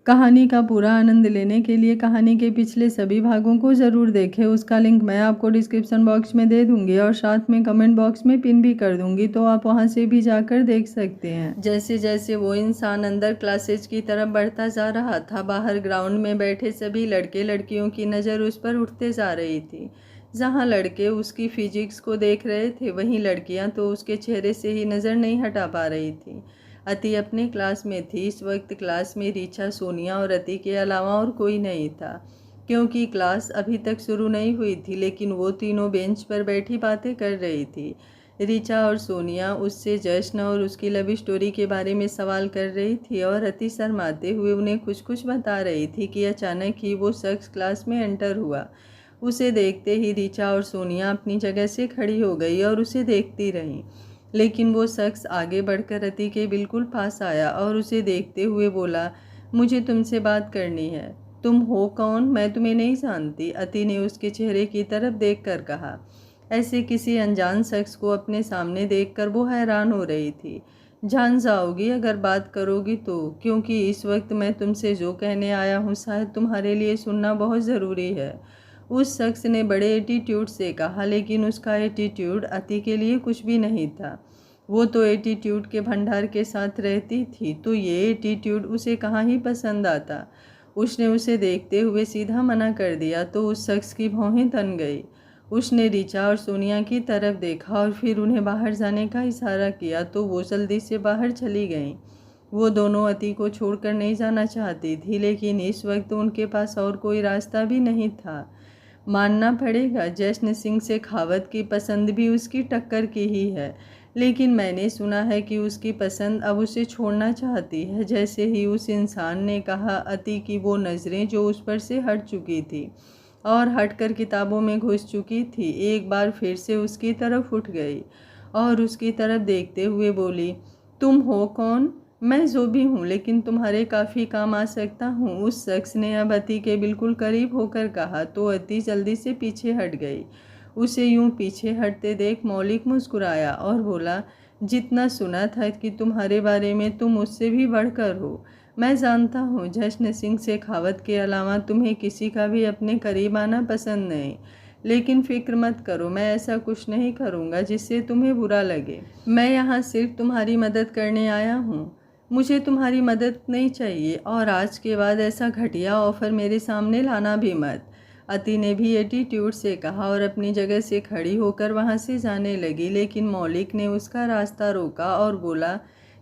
कहानी का पूरा आनंद लेने के लिए कहानी के पिछले सभी भागों को ज़रूर देखें। उसका लिंक मैं आपको डिस्क्रिप्शन बॉक्स में दे दूंगी और साथ में कमेंट बॉक्स में पिन भी कर दूंगी, तो आप वहां से भी जाकर देख सकते हैं। जैसे जैसे वो इंसान अंदर क्लासेज की तरफ बढ़ता जा रहा था, बाहर ग्राउंड में बैठे सभी लड़के लड़कियों की नज़र उस पर उठते जा रही थी। जहाँ लड़के उसकी फिजिक्स को देख रहे थे, वहीं लड़कियाँ तो उसके चेहरे से ही नज़र नहीं हटा पा रही थी। अति अपने क्लास में थी। इस वक्त क्लास में ऋचा, सोनिया और अति के अलावा और कोई नहीं था, क्योंकि क्लास अभी तक शुरू नहीं हुई थी। लेकिन वो तीनों बेंच पर बैठी बातें कर रही थी। ऋचा और सोनिया उससे जश्न और उसकी लव स्टोरी के बारे में सवाल कर रही थी और अति शर्माते हुए उन्हें कुछ कुछ बता रही थी कि अचानक ही वो शख्स क्लास में एंटर हुआ। उसे देखते ही ऋचा और सोनिया अपनी जगह से खड़ी हो गई और उसे देखती रहीं। लेकिन वो शख्स आगे बढ़कर अति के बिल्कुल पास आया और उसे देखते हुए बोला, मुझे तुमसे बात करनी है। तुम हो कौन? मैं तुम्हें नहीं जानती, अति ने उसके चेहरे की तरफ देखकर कहा। ऐसे किसी अनजान शख्स को अपने सामने देखकर वो हैरान हो रही थी। जान जाओगी अगर बात करोगी तो, क्योंकि इस वक्त मैं तुमसे जो कहने आया हूँ शायद तुम्हारे लिए सुनना बहुत ज़रूरी है। उस शख्स ने बड़े एटीट्यूड से कहा, लेकिन उसका एटीट्यूड अति के लिए कुछ भी नहीं था। वो तो एटीट्यूड के भंडार के साथ रहती थी, तो ये एटीट्यूड उसे कहाँ ही पसंद आता। उसने उसे देखते हुए सीधा मना कर दिया तो उस शख्स की भौहें तन गई। उसने ऋचा और सोनिया की तरफ देखा और फिर उन्हें बाहर जाने का इशारा किया तो वो जल्दी से बाहर चली गईं। वो दोनों अति को छोड़कर नहीं जाना चाहती थी, लेकिन इस वक्त उनके पास और कोई रास्ता भी नहीं था। मानना पड़ेगा, जश्न सिंह शेखावत की पसंद भी उसकी टक्कर की ही है, लेकिन मैंने सुना है कि उसकी पसंद अब उसे छोड़ना चाहती है। जैसे ही उस इंसान ने कहा, अति की वो नज़रें जो उस पर से हट चुकी थी और हटकर किताबों में घुस चुकी थी, एक बार फिर से उसकी तरफ उठ गई और उसकी तरफ देखते हुए बोली, तुम हो कौन? मैं जो भी हूँ, लेकिन तुम्हारे काफ़ी काम आ सकता हूँ। उस शख्स ने अब अति के बिल्कुल करीब होकर कहा तो अति जल्दी से पीछे हट गई। उसे यूं पीछे हटते देख मौलिक मुस्कुराया और बोला, जितना सुना था कि तुम्हारे बारे में तुम मुझसे भी बढ़कर हो। मैं जानता हूँ जश्न सिंह शेखावत के अलावा तुम्हें किसी का भी अपने करीब आना पसंद नहीं, लेकिन फिक्र मत करो, मैं ऐसा कुछ नहीं करूँगा जिससे तुम्हें बुरा लगे। मैं यहाँ सिर्फ तुम्हारी मदद करने आया हूँ। मुझे तुम्हारी मदद नहीं चाहिए और आज के बाद ऐसा घटिया ऑफ़र मेरे सामने लाना भी मत। अति ने भी एटीट्यूड से कहा और अपनी जगह से खड़ी होकर वहाँ से जाने लगी, लेकिन मौलिक ने उसका रास्ता रोका और बोला,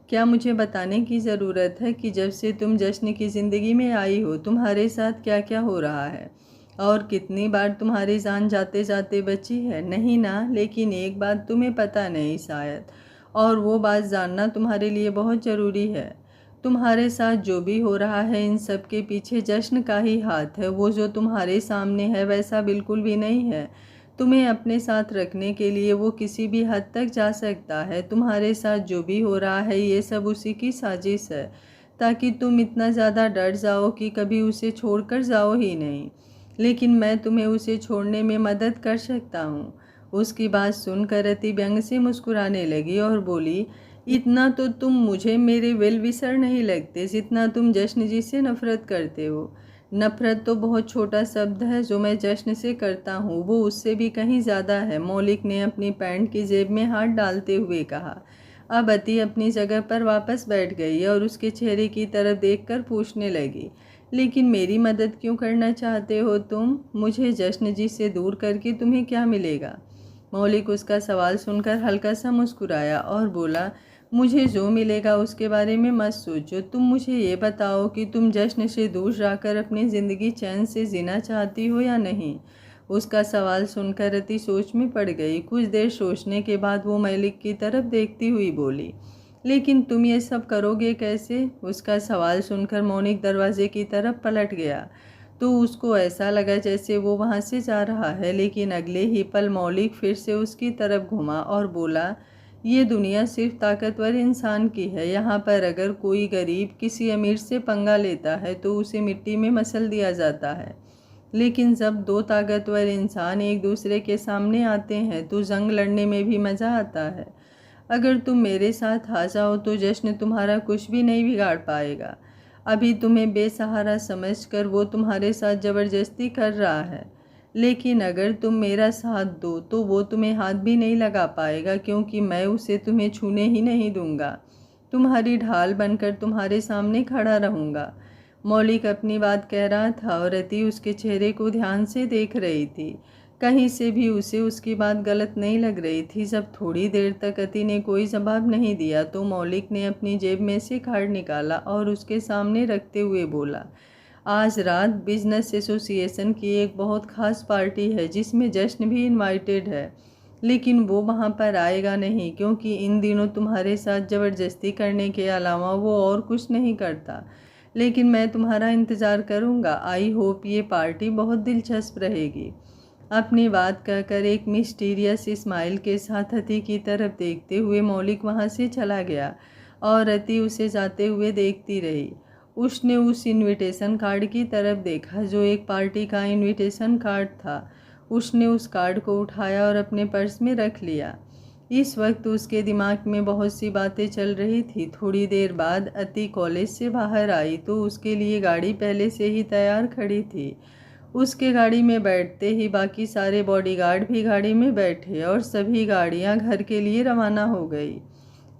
क्या मुझे बताने की ज़रूरत है कि जब से तुम जश्न की ज़िंदगी में आई हो तुम्हारे साथ क्या क्या हो रहा है और कितनी बार तुम्हारी जान जाते जाते बची है? नहीं ना, लेकिन एक बात तुम्हें पता नहीं शायद, और वो बात जानना तुम्हारे लिए बहुत ज़रूरी है। तुम्हारे साथ जो भी हो रहा है इन सब के पीछे जश्न का ही हाथ है। वो जो तुम्हारे सामने है वैसा बिल्कुल भी नहीं है। तुम्हें अपने साथ रखने के लिए वो किसी भी हद तक जा सकता है। तुम्हारे साथ जो भी हो रहा है ये सब उसी की साजिश है, ताकि तुम इतना ज़्यादा डर जाओ कि कभी उसे छोड़कर जाओ ही नहीं। लेकिन मैं तुम्हें उसे छोड़ने में मदद कर सकता हूँ। उसकी बात सुनकर अति व्यंग से मुस्कुराने लगी और बोली, इतना तो तुम मुझे मेरे वेल विशर नहीं लगते जितना तुम जश्न जी से नफरत करते हो। नफरत तो बहुत छोटा शब्द है, जो मैं जश्न से करता हूँ वो उससे भी कहीं ज़्यादा है। मौलिक ने अपनी पैंट की जेब में हाथ डालते हुए कहा। अब अति अपनी जगह पर वापस बैठ गई और उसके चेहरे की तरफ देखकर पूछने लगी, लेकिन मेरी मदद क्यों करना चाहते हो तुम? मुझे जश्न जी से दूर करके तुम्हें क्या मिलेगा? मौलिक उसका सवाल सुनकर हल्का सा मुस्कुराया और बोला, मुझे जो मिलेगा उसके बारे में मत सोचो। तुम मुझे ये बताओ कि तुम जश्न से दूर जाकर अपनी ज़िंदगी चैन से जीना चाहती हो या नहीं? उसका सवाल सुनकर अति सोच में पड़ गई। कुछ देर सोचने के बाद वो मौलिक की तरफ देखती हुई बोली, लेकिन तुम ये सब करोगे कैसे? उसका सवाल सुनकर मौलिक दरवाजे की तरफ पलट गया तो उसको ऐसा लगा जैसे वो वहाँ से जा रहा है, लेकिन अगले ही पल मौलिक फिर से उसकी तरफ घुमा और बोला, ये दुनिया सिर्फ ताकतवर इंसान की है। यहाँ पर अगर कोई गरीब किसी अमीर से पंगा लेता है तो उसे मिट्टी में मसल दिया जाता है, लेकिन जब दो ताकतवर इंसान एक दूसरे के सामने आते हैं तो जंग लड़ने में भी मज़ा आता है। अगर तुम मेरे साथ आ जाओ तो जश्न तुम्हारा कुछ भी नहीं बिगाड़ पाएगा। अभी तुम्हें बेसहारा समझकर वो तुम्हारे साथ ज़बरदस्ती कर रहा है, लेकिन अगर तुम मेरा साथ दो तो वो तुम्हें हाथ भी नहीं लगा पाएगा, क्योंकि मैं उसे तुम्हें छूने ही नहीं दूंगा। तुम्हारी ढाल बनकर तुम्हारे सामने खड़ा रहूंगा। मौलिक अपनी बात कह रहा था और रति उसके चेहरे को ध्यान से देख रही थी। कहीं से भी उसे उसकी बात गलत नहीं लग रही थी। जब थोड़ी देर तक अति ने कोई जवाब नहीं दिया तो मौलिक ने अपनी जेब में से कार्ड निकाला और उसके सामने रखते हुए बोला, आज रात बिजनेस एसोसिएशन की एक बहुत खास पार्टी है जिसमें जश्न भी इनवाइटेड है, लेकिन वो वहाँ पर आएगा नहीं, क्योंकि इन दिनों तुम्हारे साथ ज़बरदस्ती करने के अलावा वो और कुछ नहीं करता। लेकिन मैं तुम्हारा इंतज़ार करूँगा। आई होप ये पार्टी बहुत दिलचस्प रहेगी। अपनी बात कहकर एक मिस्टीरियस स्माइल के साथ अति की तरफ देखते हुए मौलिक वहाँ से चला गया और अति उसे जाते हुए देखती रही। उसने उस इनविटेशन कार्ड की तरफ देखा जो एक पार्टी का इनविटेशन कार्ड था। उसने उस कार्ड को उठाया और अपने पर्स में रख लिया। इस वक्त उसके दिमाग में बहुत सी बातें चल रही थी। थोड़ी देर बाद अति कॉलेज से बाहर आई तो उसके लिए गाड़ी पहले से ही तैयार खड़ी थी। उसके गाड़ी में बैठते ही बाकी सारे बॉडीगार्ड भी गाड़ी में बैठे और सभी गाड़ियां घर के लिए रवाना हो गई।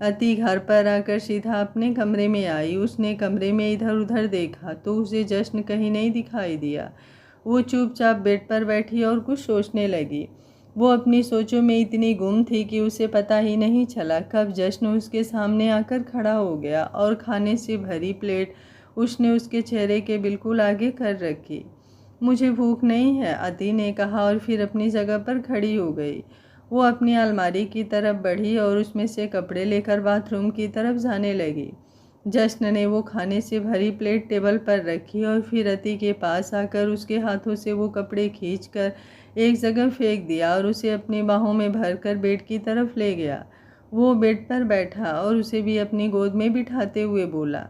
अति घर पर आकर सीधा अपने कमरे में आई। उसने कमरे में इधर उधर देखा तो उसे जश्न कहीं नहीं दिखाई दिया। वो चुपचाप बेड पर बैठी और कुछ सोचने लगी। वो अपनी सोचों में इतनी गुम थी कि उसे पता ही नहीं चला कब जश्न उसके सामने आकर खड़ा हो गया और खाने से भरी प्लेट उसने उसके चेहरे के बिल्कुल आगे कर रखी। मुझे भूख नहीं है, अति ने कहा और फिर अपनी जगह पर खड़ी हो गई। वो अपनी अलमारी की तरफ बढ़ी और उसमें से कपड़े लेकर बाथरूम की तरफ जाने लगी। जश्न ने वो खाने से भरी प्लेट टेबल पर रखी और फिर अति के पास आकर उसके हाथों से वो कपड़े खींचकर एक जगह फेंक दिया और उसे अपनी बाहों में भरकर बेड की तरफ ले गया। वो बेड पर बैठा और उसे भी अपनी गोद में बिठाते हुए बोला,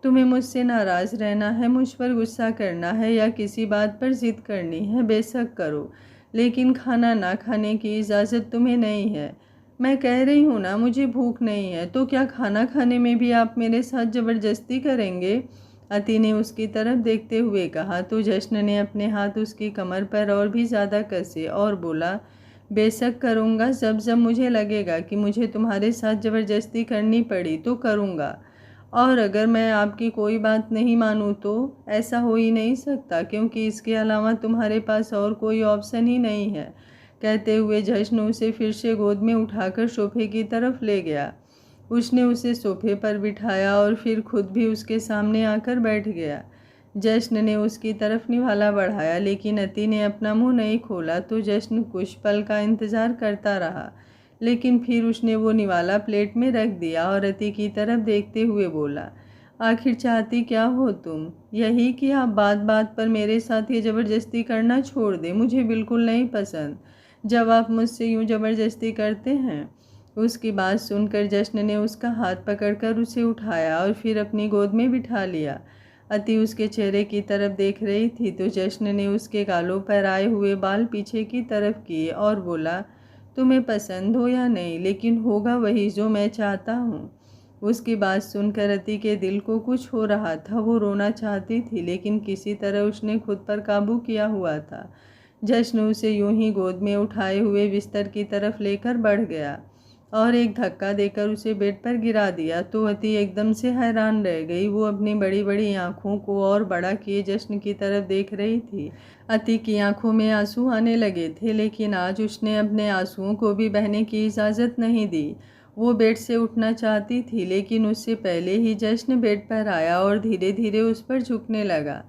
तुम्हें मुझसे नाराज़ रहना है, मुझ पर गुस्सा करना है या किसी बात पर जिद करनी है, बेशक करो, लेकिन खाना ना खाने की इजाज़त तुम्हें नहीं है। मैं कह रही हूँ ना, मुझे भूख नहीं है, तो क्या खाना खाने में भी आप मेरे साथ ज़बरदस्ती करेंगे? अति ने उसकी तरफ देखते हुए कहा तो जश्न ने अपने हाथ उसकी कमर पर और भी ज़्यादा कसे और बोला, बेशक करूँगा। जब जब मुझे लगेगा कि मुझे तुम्हारे साथ ज़बरदस्ती करनी पड़ी तो करूँगा, और अगर मैं आपकी कोई बात नहीं मानूं तो ऐसा हो ही नहीं सकता, क्योंकि इसके अलावा तुम्हारे पास और कोई ऑप्शन ही नहीं है। कहते हुए जश्न उसे फिर से गोद में उठाकर सोफे की तरफ ले गया। उसने उसे सोफे पर बिठाया और फिर खुद भी उसके सामने आकर बैठ गया। जश्न ने उसकी तरफ निवाला बढ़ाया, लेकिन अति ने अपना मुंह नहीं खोला तो जश्न कुछ पल का इंतज़ार करता रहा, लेकिन फिर उसने वो निवाला प्लेट में रख दिया और अति की तरफ देखते हुए बोला, आखिर चाहती क्या हो तुम? यही कि आप बात बात पर मेरे साथ ये ज़बरदस्ती करना छोड़ दें। मुझे बिल्कुल नहीं पसंद जब आप मुझसे यूँ ज़बरदस्ती करते हैं। उसकी बात सुनकर जश्न ने उसका हाथ पकड़कर उसे उठाया और फिर अपनी गोद में बिठा लिया। अति उसके चेहरे की तरफ देख रही थी तो जश्न ने उसके गालों पर आए हुए बाल पीछे की तरफ किए और बोला, तुम्हें पसंद हो या नहीं, लेकिन होगा वही जो मैं चाहता हूँ। उसकी बात सुनकर अति के दिल को कुछ हो रहा था। वो रोना चाहती थी, लेकिन किसी तरह उसने खुद पर काबू किया हुआ था। जश्न उसे यूं ही गोद में उठाए हुए बिस्तर की तरफ लेकर बढ़ गया और एक धक्का देकर उसे बेड पर गिरा दिया तो अति एकदम से हैरान रह गई। वो अपनी बड़ी बड़ी आँखों को और बड़ा किए जश्न की तरफ देख रही थी। अति की आंखों में आंसू आने लगे थे, लेकिन आज उसने अपने आंसुओं को भी बहने की इजाज़त नहीं दी। वो बेड से उठना चाहती थी, लेकिन उससे पहले ही जश्न बेड पर आया और धीरे धीरे उस पर झुकने लगा।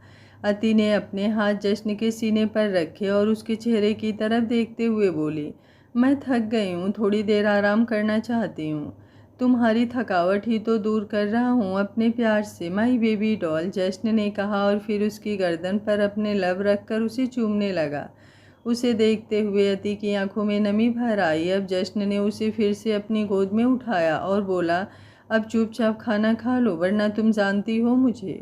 अति ने अपने हाथ जश्न के सीने पर रखे और उसके चेहरे की तरफ देखते हुए बोली, मैं थक गई हूँ, थोड़ी देर आराम करना चाहती हूँ। तुम्हारी थकावट ही तो दूर कर रहा हूँ अपने प्यार से, माई बेबी डॉल, जश्न ने कहा और फिर उसकी गर्दन पर अपने लब रखकर उसे चूमने लगा। उसे देखते हुए अति की आंखों में नमी भर आई। अब जश्न ने उसे फिर से अपनी गोद में उठाया और बोला, अब चुपचाप खाना खा लो, वरना तुम जानती हो मुझे।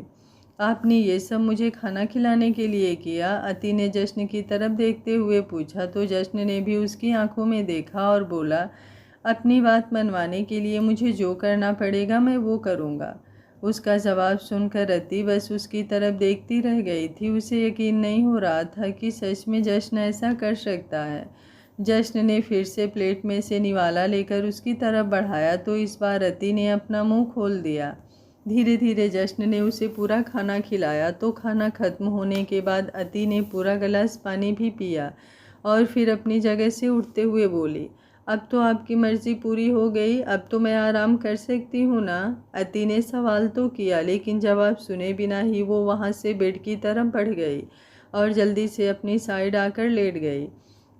आपने ये सब मुझे खाना खिलाने के लिए किया? अति ने जश्न की तरफ देखते हुए पूछा तो जश्न ने भी उसकी आंखों में देखा और बोला, अपनी बात मनवाने के लिए मुझे जो करना पड़ेगा मैं वो करूँगा। उसका जवाब सुनकर अति बस उसकी तरफ देखती रह गई थी। उसे यकीन नहीं हो रहा था कि सच में जश्न ऐसा कर सकता है। जश्न ने फिर से प्लेट में से निवाला लेकर उसकी तरफ बढ़ाया तो इस बार अति ने अपना मुंह खोल दिया। धीरे धीरे जश्न ने उसे पूरा खाना खिलाया तो खाना खत्म होने के बाद अति ने पूरा गिलास पानी भी पिया और फिर अपनी जगह से उठते हुए बोली, अब तो आपकी मर्जी पूरी हो गई, अब तो मैं आराम कर सकती हूँ ना। अति ने सवाल तो किया लेकिन जवाब सुने बिना ही वो वहाँ से बेड की तरफ बढ़ गई और जल्दी से अपनी साइड आकर लेट गई।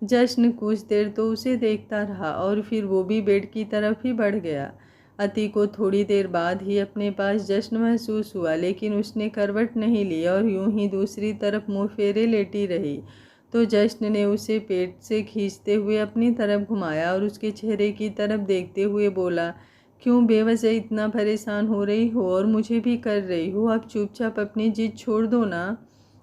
जश्न कुछ देर तो उसे देखता रहा और फिर वो भी बेड की तरफ ही बढ़ गया। अति को थोड़ी देर बाद ही अपने पास जश्न महसूस हुआ लेकिन उसने करवट नहीं ली और यूं ही दूसरी तरफ मुँह फेरे लेटी रही। तो जश्न ने उसे पेट से खींचते हुए अपनी तरफ घुमाया और उसके चेहरे की तरफ देखते हुए बोला, क्यों बेवजह इतना परेशान हो रही हो और मुझे भी कर रही हो, अब चुपचाप अपनी जिद छोड़ दो ना।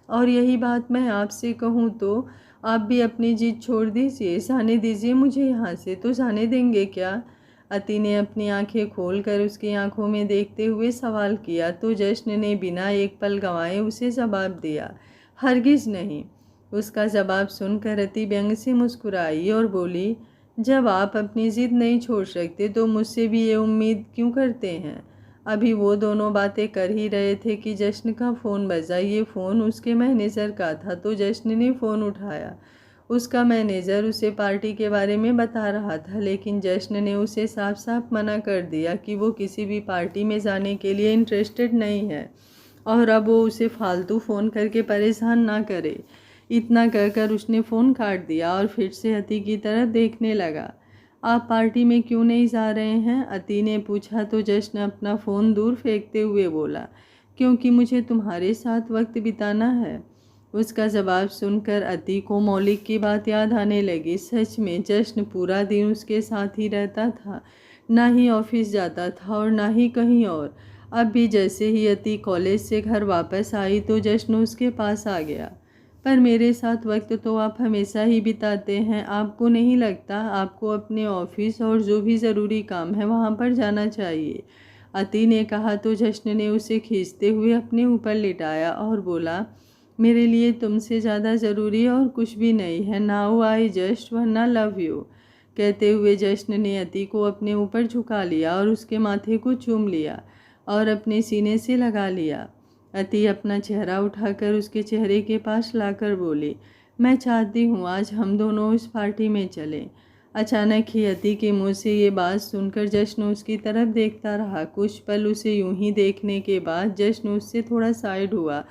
और यही बात मैं आपसे कहूँ तो आप भी अपनी जिद छोड़ दीजिए, जाने दीजिए मुझे यहाँ से। तो जाने देंगे क्या? अति ने अपनी आंखें खोलकर उसकी आंखों में देखते हुए सवाल किया तो जश्न ने बिना एक पल गंवाए उसे जवाब दिया, हरगिज़ नहीं। उसका जवाब सुनकर अति व्यंग से मुस्कुराई और बोली, जब आप अपनी ज़िद नहीं छोड़ सकते तो मुझसे भी ये उम्मीद क्यों करते हैं। अभी वो दोनों बातें कर ही रहे थे कि जश्न का फ़ोन बजा। ये फ़ोन उसके मैनेजर का था तो जश्न ने फ़ोन उठाया। उसका मैनेजर उसे पार्टी के बारे में बता रहा था लेकिन जश्न ने उसे साफ साफ मना कर दिया कि वो किसी भी पार्टी में जाने के लिए इंटरेस्टेड नहीं है और अब वो उसे फालतू फ़ोन करके परेशान ना करे। इतना कहकर उसने फ़ोन काट दिया और फिर से अति की तरफ देखने लगा। आप पार्टी में क्यों नहीं जा रहे हैं? अति ने पूछा तो जश्न अपना फ़ोन दूर फेंकते हुए बोला, क्योंकि मुझे तुम्हारे साथ वक्त बिताना है। उसका जवाब सुनकर अति को मौलिक की बात याद आने लगी। सच में जश्न पूरा दिन उसके साथ ही रहता था, ना ही ऑफिस जाता था और ना ही कहीं और। अब भी जैसे ही अति कॉलेज से घर वापस आई तो जश्न उसके पास आ गया। पर मेरे साथ वक्त तो आप हमेशा ही बिताते हैं, आपको नहीं लगता आपको अपने ऑफिस और जो भी ज़रूरी काम है वहाँ पर जाना चाहिए? अति ने कहा तो जश्न ने उसे खींचते हुए अपने ऊपर लिटाया और बोला, मेरे लिए तुमसे ज़्यादा ज़रूरी और कुछ भी नहीं है। नाउ आई जस्ट वरना लव यू। कहते हुए जश्न ने अति को अपने ऊपर झुका लिया और उसके माथे को चूम लिया और अपने सीने से लगा लिया। अति अपना चेहरा उठाकर उसके चेहरे के पास लाकर बोली, मैं चाहती हूँ आज हम दोनों उस पार्टी में चलें। अचानक ही अति के मुंह से ये बात सुनकर जश्न उसकी तरफ देखता रहा। कुछ पल उसे यूं ही देखने के बाद जश्न उससे थोड़ा साइड हुआ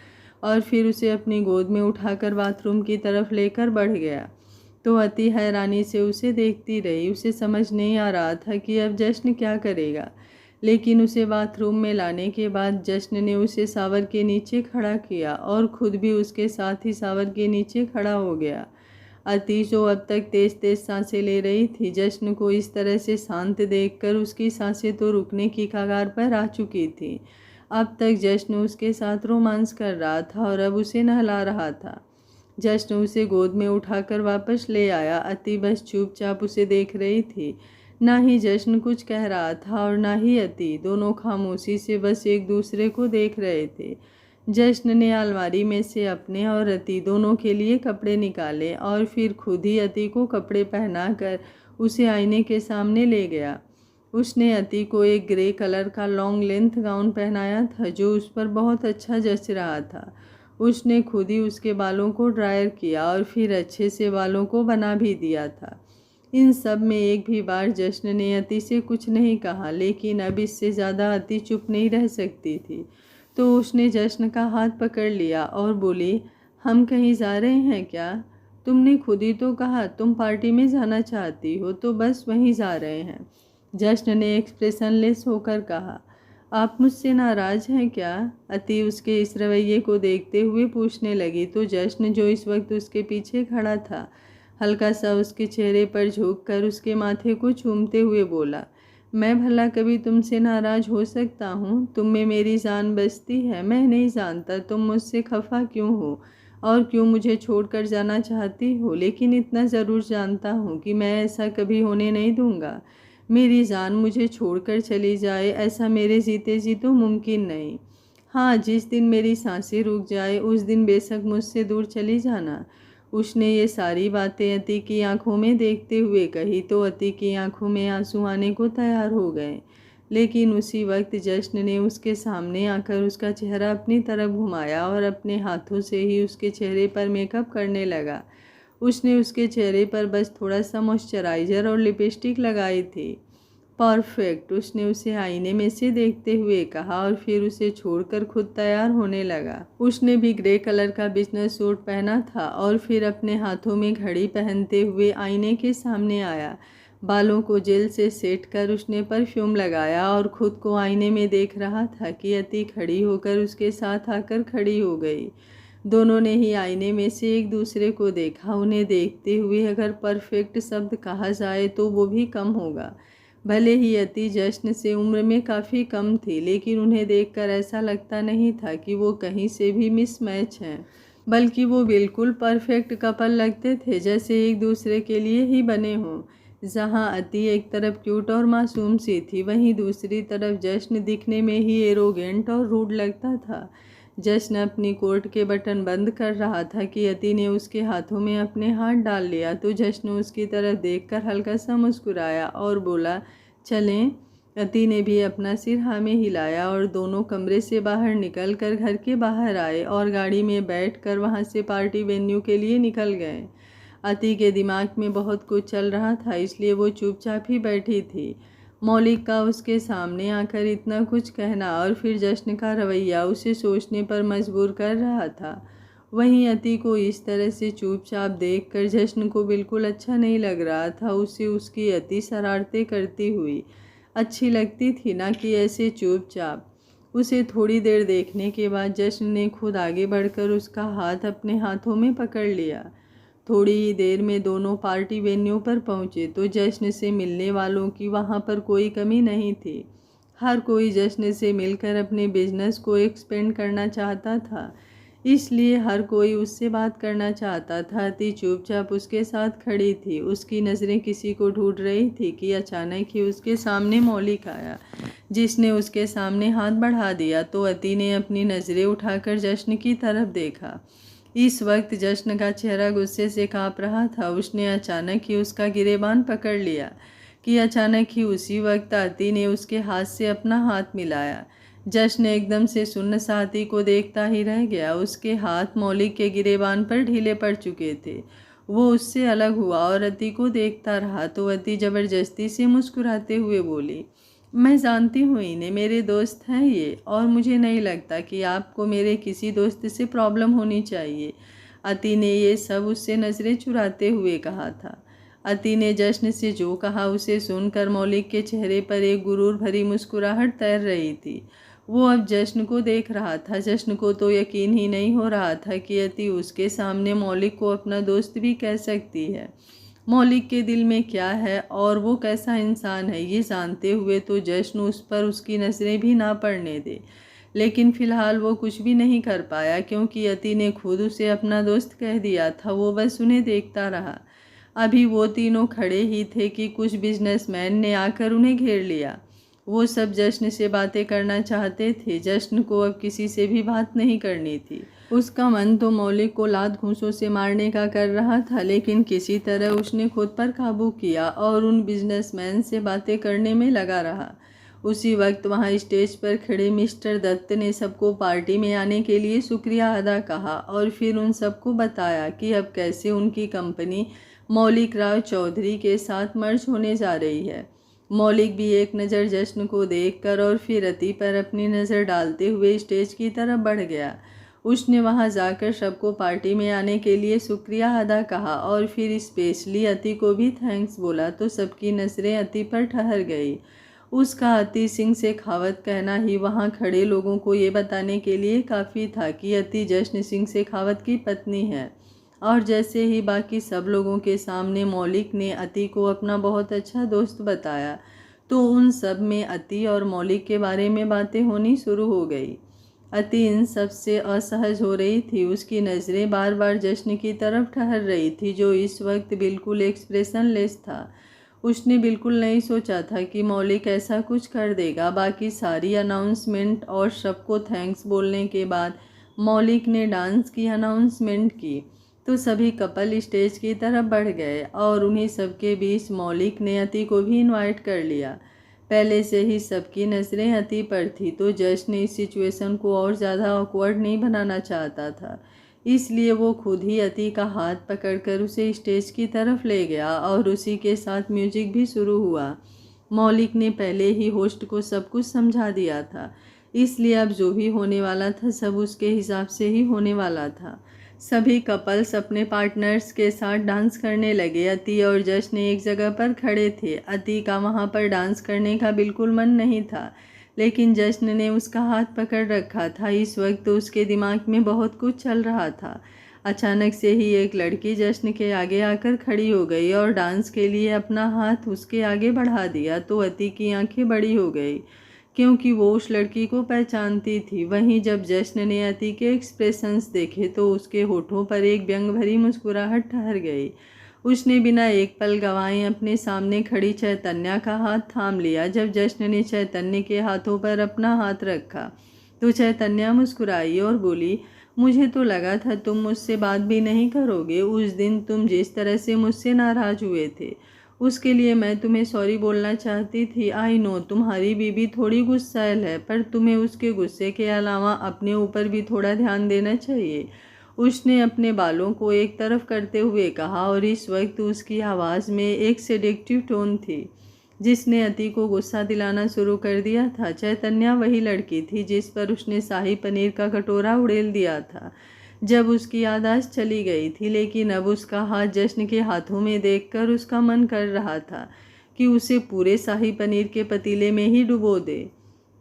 और फिर उसे अपनी गोद में उठाकर बाथरूम की तरफ लेकर बढ़ गया। तो अति हैरानी से उसे देखती रही। उसे समझ नहीं आ रहा था कि अब जश्न क्या करेगा, लेकिन उसे बाथरूम में लाने के बाद जश्न ने उसे शावर के नीचे खड़ा किया और खुद भी उसके साथ ही शावर के नीचे खड़ा हो गया। अति जो अब तक तेज तेज सांसें ले रही थी, जश्न को इस तरह से शांत देखकर उसकी सांसें तो रुकने की कगार पर आ चुकी थी। अब तक जश्न उसके साथ रोमांस कर रहा था और अब उसे नहला रहा था। जश्न उसे गोद में उठाकर वापस ले आया। अति बस चुपचाप उसे देख रही थी। ना ही जश्न कुछ कह रहा था और ना ही अति, दोनों खामोशी से बस एक दूसरे को देख रहे थे। जश्न ने अलमारी में से अपने और अति दोनों के लिए कपड़े निकाले और फिर खुद ही अति को कपड़े पहनाकर उसे आईने के सामने ले गया। उसने अति को एक ग्रे कलर का लॉन्ग लेंथ गाउन पहनाया था जो उस पर बहुत अच्छा जच रहा था। उसने खुद ही उसके बालों को ड्रायर किया और फिर अच्छे से बालों को बना भी दिया था। इन सब में एक भी बार जश्न ने अति से कुछ नहीं कहा, लेकिन अब इससे ज़्यादा अति चुप नहीं रह सकती थी। तो उसने जश्न का हाथ पकड़ लिया और बोली, हम कहीं जा रहे हैं क्या? तुमने खुद ही तो कहा तुम पार्टी में जाना चाहती हो, तो बस वहीं जा रहे हैं। जश्न ने एक्सप्रेशनलेस होकर कहा, आप मुझसे नाराज़ हैं क्या? अति उसके इस रवैये को देखते हुए पूछने लगी तो जश्न जो इस वक्त उसके पीछे खड़ा था हल्का सा उसके चेहरे पर झुककर उसके माथे को चूमते हुए बोला, मैं भला कभी तुमसे नाराज़ हो सकता हूँ? तुम में मेरी जान बसती है। मैं नहीं जानता तुम मुझसे खफा क्यों हो और क्यों मुझे छोड़कर जाना चाहती हो, लेकिन इतना ज़रूर जानता हूँ कि मैं ऐसा कभी होने नहीं दूँगा। मेरी जान मुझे छोड़कर चली जाए ऐसा मेरे जीते जी तो मुमकिन नहीं। हाँ, जिस दिन मेरी सांसें रुक जाए उस दिन बेशक मुझसे दूर चली जाना। उसने ये सारी बातें अति की आंखों में देखते हुए कही तो अति की आंखों में आंसू आने को तैयार हो गए। लेकिन उसी वक्त जश्न ने उसके सामने आकर उसका चेहरा अपनी तरफ घुमाया और अपने हाथों से ही उसके चेहरे पर मेकअप करने लगा। उसने उसके चेहरे पर बस थोड़ा सा मॉइस्चराइज़र और लिपस्टिक लगाई थी। परफेक्ट, उसने उसे आईने में से देखते हुए कहा और फिर उसे छोड़कर खुद तैयार होने लगा। उसने भी ग्रे कलर का बिजनेस सूट पहना था और फिर अपने हाथों में घड़ी पहनते हुए आईने के सामने आया। बालों को जेल से सेट कर उसने परफ्यूम लगाया और खुद को आईने में देख रहा था कि अति खड़ी होकर उसके साथ आकर खड़ी हो गई। दोनों ने ही आईने में से एक दूसरे को देखा। उन्हें देखते हुए अगर परफेक्ट शब्द कहा जाए तो वो भी कम होगा। भले ही अति जश्न से उम्र में काफ़ी कम थी, लेकिन उन्हें देखकर ऐसा लगता नहीं था कि वो कहीं से भी मिसमैच हैं, बल्कि वो बिल्कुल परफेक्ट कपल लगते थे, जैसे एक दूसरे के लिए ही बने हों। जहाँ अति एक तरफ क्यूट और मासूम सी थी, वहीं दूसरी तरफ जश्न दिखने में ही एरोगेंट और रूड लगता था। जश्न अपनी कोट के बटन बंद कर रहा था कि अति ने उसके हाथों में अपने हाथ डाल लिया तो जश्न उसकी तरफ देखकर हल्का सा मुस्कुराया और बोला, चलें। अति ने भी अपना सिर हाँ में हिलाया और दोनों कमरे से बाहर निकलकर घर के बाहर आए और गाड़ी में बैठकर वहाँ से पार्टी वेन्यू के लिए निकल गए। अति के दिमाग में बहुत कुछ चल रहा था, इसलिए वो चुपचाप ही बैठी थी। मौलिक का उसके सामने आकर इतना कुछ कहना और फिर जश्न का रवैया उसे सोचने पर मजबूर कर रहा था। वहीं अति को इस तरह से चुपचाप देखकर जश्न को बिल्कुल अच्छा नहीं लग रहा था। उसे उसकी अति शरारतें करती हुई अच्छी लगती थी, ना कि ऐसे चुपचाप। उसे थोड़ी देर देखने के बाद जश्न ने खुद आगे बढ़कर उसका हाथ अपने हाथों में पकड़ लिया। थोड़ी ही देर में दोनों पार्टी वेन्यू पर पहुंचे तो जश्न से मिलने वालों की वहां पर कोई कमी नहीं थी। हर कोई जश्न से मिलकर अपने बिजनेस को एक्सपेंड करना चाहता था, इसलिए हर कोई उससे बात करना चाहता था। अति चुपचाप उसके साथ खड़ी थी। उसकी नज़रें किसी को ढूंढ रही थी कि अचानक ही उसके सामने मौलिक आया, जिसने उसके सामने हाथ बढ़ा दिया तो अति ने अपनी नज़रें उठाकर जश्न की तरफ देखा। इस वक्त जश्न का चेहरा गुस्से से काँप रहा था। उसने अचानक ही उसका गिरेबान पकड़ लिया कि अचानक ही उसी वक्त अति ने उसके हाथ से अपना हाथ मिलाया। जश्न एकदम से सुन्न सा अति को देखता ही रह गया। उसके हाथ मौलिक के गिरेबान पर ढीले पड़ चुके थे। वो उससे अलग हुआ और अति को देखता रहा तो अति जबरदस्ती से मुस्कुराते हुए बोली, मैं जानती हूँ इन्हें, मेरे दोस्त हैं ये, और मुझे नहीं लगता कि आपको मेरे किसी दोस्त से प्रॉब्लम होनी चाहिए। अति ने ये सब उससे नज़रें चुराते हुए कहा था। अति ने जश्न से जो कहा उसे सुनकर मौलिक के चेहरे पर एक गुरूर भरी मुस्कुराहट तैर रही थी। वो अब जश्न को देख रहा था। जश्न को तो यकीन ही नहीं हो रहा था कि अति उसके सामने मौलिक को अपना दोस्त भी कह सकती है। मौलिक के दिल में क्या है और वो कैसा इंसान है ये जानते हुए तो जश्न उस पर उसकी नज़रें भी ना पड़ने दे, लेकिन फ़िलहाल वो कुछ भी नहीं कर पाया क्योंकि अति ने खुद उसे अपना दोस्त कह दिया था। वो बस उन्हें देखता रहा। अभी वो तीनों खड़े ही थे कि कुछ बिजनेसमैन ने आकर उन्हें घेर लिया। वो सब जश्न से बातें करना चाहते थे। जश्न को अब किसी से भी बात नहीं करनी थी। उसका मन तो मौलिक को लात घूंसों से मारने का कर रहा था, लेकिन किसी तरह उसने खुद पर काबू किया और उन बिजनेसमैन से बातें करने में लगा रहा। उसी वक्त वहाँ स्टेज पर खड़े मिस्टर दत्त ने सबको पार्टी में आने के लिए शुक्रिया अदा कहा और फिर उन सबको बताया कि अब कैसे उनकी कंपनी मौलिक राव चौधरी के साथ मर्ज होने जा रही है। मौलिक भी एक नज़र जश्न को देखकर और फिर अति पर अपनी नज़र डालते हुए स्टेज की तरफ बढ़ गया। उसने वहां जाकर सबको पार्टी में आने के लिए शुक्रिया अदा कहा और फिर स्पेशली अति को भी थैंक्स बोला तो सबकी नज़रें अति पर ठहर गई। उसका अति सिंह शेखावत कहना ही वहां खड़े लोगों को ये बताने के लिए काफ़ी था कि अति जश्न सिंह शेखावत की पत्नी है। और जैसे ही बाकी सब लोगों के सामने मौलिक ने अति को अपना बहुत अच्छा दोस्त बताया तो उन सब में अति और मौलिक के बारे में बातें होनी शुरू हो गई। अति इन सब से असहज हो रही थी। उसकी नज़रें बार बार जश्न की तरफ ठहर रही थी जो इस वक्त बिल्कुल एक्सप्रेशनलेस था। उसने बिल्कुल नहीं सोचा था कि मौलिक ऐसा कुछ कर देगा। बाकी सारी अनाउंसमेंट और सबको थैंक्स बोलने के बाद मौलिक ने डांस की अनाउंसमेंट की तो सभी कपल स्टेज की तरफ बढ़ गए और उन्हीं सबके बीच मौलिक ने अति को भी इनवाइट कर लिया। पहले से ही सबकी नज़रें अति पर थी तो जश्न इस सिचुएशन को और ज़्यादा ऑकवर्ड नहीं बनाना चाहता था, इसलिए वो खुद ही अति का हाथ पकड़कर उसे स्टेज की तरफ ले गया और उसी के साथ म्यूजिक भी शुरू हुआ। मौलिक ने पहले ही होस्ट को सब कुछ समझा दिया था, इसलिए अब जो भी होने वाला था सब उसके हिसाब से ही होने वाला था। सभी कपल्स अपने पार्टनर्स के साथ डांस करने लगे। अति और जश्न एक जगह पर खड़े थे। अति का वहाँ पर डांस करने का बिल्कुल मन नहीं था, लेकिन जश्न ने उसका हाथ पकड़ रखा था। इस वक्त तो उसके दिमाग में बहुत कुछ चल रहा था। अचानक से ही एक लड़की जश्न के आगे आकर खड़ी हो गई और डांस के लिए अपना हाथ उसके आगे बढ़ा दिया तो अति की आंखें बड़ी हो गई, क्योंकि वो उस लड़की को पहचानती थी। वहीं जब जश्न ने अति के एक्सप्रेशंस देखे तो उसके होठों पर एक व्यंग भरी मुस्कुराहट ठहर गई। उसने बिना एक पल गंवाए अपने सामने खड़ी चैतन्या का हाथ थाम लिया। जब जश्न ने चैतन्य के हाथों पर अपना हाथ रखा तो चैतन्या मुस्कुराई और बोली, मुझे तो लगा था तुम मुझसे बात भी नहीं करोगे। उस दिन तुम जिस तरह से मुझसे नाराज़ हुए थे उसके लिए मैं तुम्हें सॉरी बोलना चाहती थी। आई नो तुम्हारी बीबी थोड़ी गुस्सैल है, पर तुम्हें उसके गुस्से के अलावा अपने ऊपर भी थोड़ा ध्यान देना चाहिए। उसने अपने बालों को एक तरफ करते हुए कहा और इस वक्त उसकी आवाज़ में एक सेडेक्टिव टोन थी जिसने अति को गुस्सा दिलाना शुरू कर दिया था। चैतन्या वही लड़की थी जिस पर उसने शाही पनीर का कटोरा उड़ेल दिया था जब उसकी याददाश्त चली गई थी, लेकिन अब उसका हाथ जश्न के हाथों में देखकर उसका मन कर रहा था कि उसे पूरे शाही पनीर के पतीले में ही डुबो दे।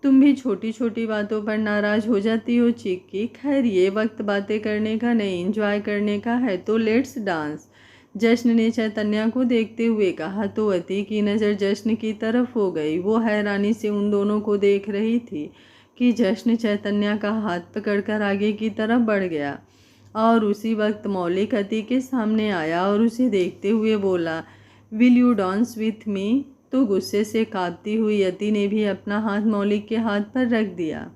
तुम भी छोटी छोटी बातों पर नाराज़ हो जाती हो चिक्की। खैर ये वक्त बातें करने का नहीं, एंजॉय करने का है, तो लेट्स डांस। जश्न ने चैतन्या को देखते हुए कहा तो अति की नज़र जश्न की तरफ हो गई। वो हैरानी से उन दोनों को देख रही थी कि जश्न चैतन्या का हाथ पकड़कर आगे की तरफ बढ़ गया और उसी वक्त मौलिक अति के सामने आया और उसे देखते हुए बोला, will you dance with me? तो गुस्से से कांपती हुई अति ने भी अपना हाथ मौलिक के हाथ पर रख दिया।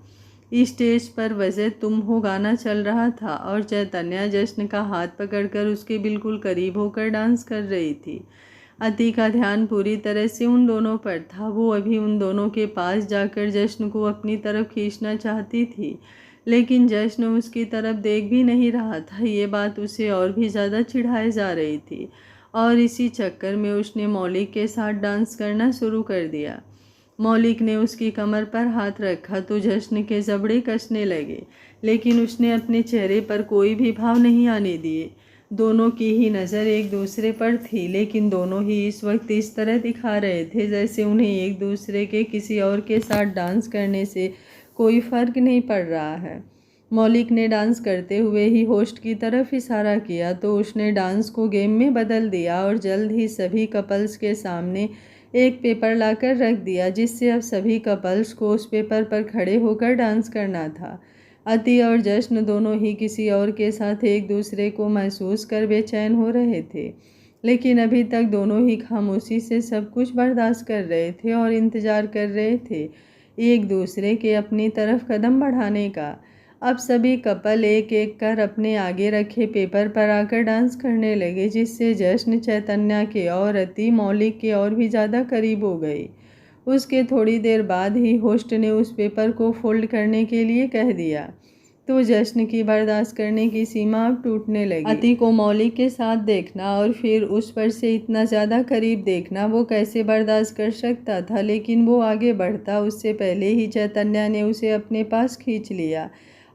स्टेज पर वजह तुम हो गाना चल रहा था और चैतन्या जश्न का हाथ पकड़कर उसके बिल्कुल करीब होकर डांस कर रही थी। अति का ध्यान पूरी तरह से उन दोनों पर था। वो अभी उन दोनों के पास जाकर जश्न को अपनी तरफ खींचना चाहती थी, लेकिन जश्न उसकी तरफ देख भी नहीं रहा था। ये बात उसे और भी ज़्यादा चिढ़ाई जा रही थी और इसी चक्कर में उसने मौलिक के साथ डांस करना शुरू कर दिया। मौलिक ने उसकी कमर पर हाथ रखा तो जश्न के जबड़े कसने लगे, लेकिन उसने अपने चेहरे पर कोई भी भाव नहीं आने दिए। दोनों की ही नज़र एक दूसरे पर थी, लेकिन दोनों ही इस वक्त इस तरह दिखा रहे थे जैसे उन्हें एक दूसरे के किसी और के साथ डांस करने से कोई फ़र्क नहीं पड़ रहा है। मौलिक ने डांस करते हुए ही होस्ट की तरफ इशारा किया तो उसने डांस को गेम में बदल दिया और जल्द ही सभी कपल्स के सामने एक पेपर लाकर रख दिया, जिससे अब सभी कपल्स को उस पेपर पर खड़े होकर डांस करना था। अति और जश्न दोनों ही किसी और के साथ एक दूसरे को महसूस कर बेचैन हो रहे थे, लेकिन अभी तक दोनों ही खामोशी से सब कुछ बर्दाश्त कर रहे थे और इंतज़ार कर रहे थे एक दूसरे के अपनी तरफ कदम बढ़ाने का। अब सभी कपल एक एक कर अपने आगे रखे पेपर पर आकर डांस करने लगे, जिससे जश्न चैतन्या के और अति मौलिक के और भी ज़्यादा करीब हो गई। उसके थोड़ी देर बाद ही होस्ट ने उस पेपर को फोल्ड करने के लिए कह दिया तो जश्न की बर्दाश्त करने की सीमा अब टूटने लगी। अति को मौलिक के साथ देखना और फिर उस पर से इतना ज़्यादा करीब देखना वो कैसे बर्दाश्त कर सकता था, लेकिन वो आगे बढ़ता उससे पहले ही चैतन्या ने उसे अपने पास खींच लिया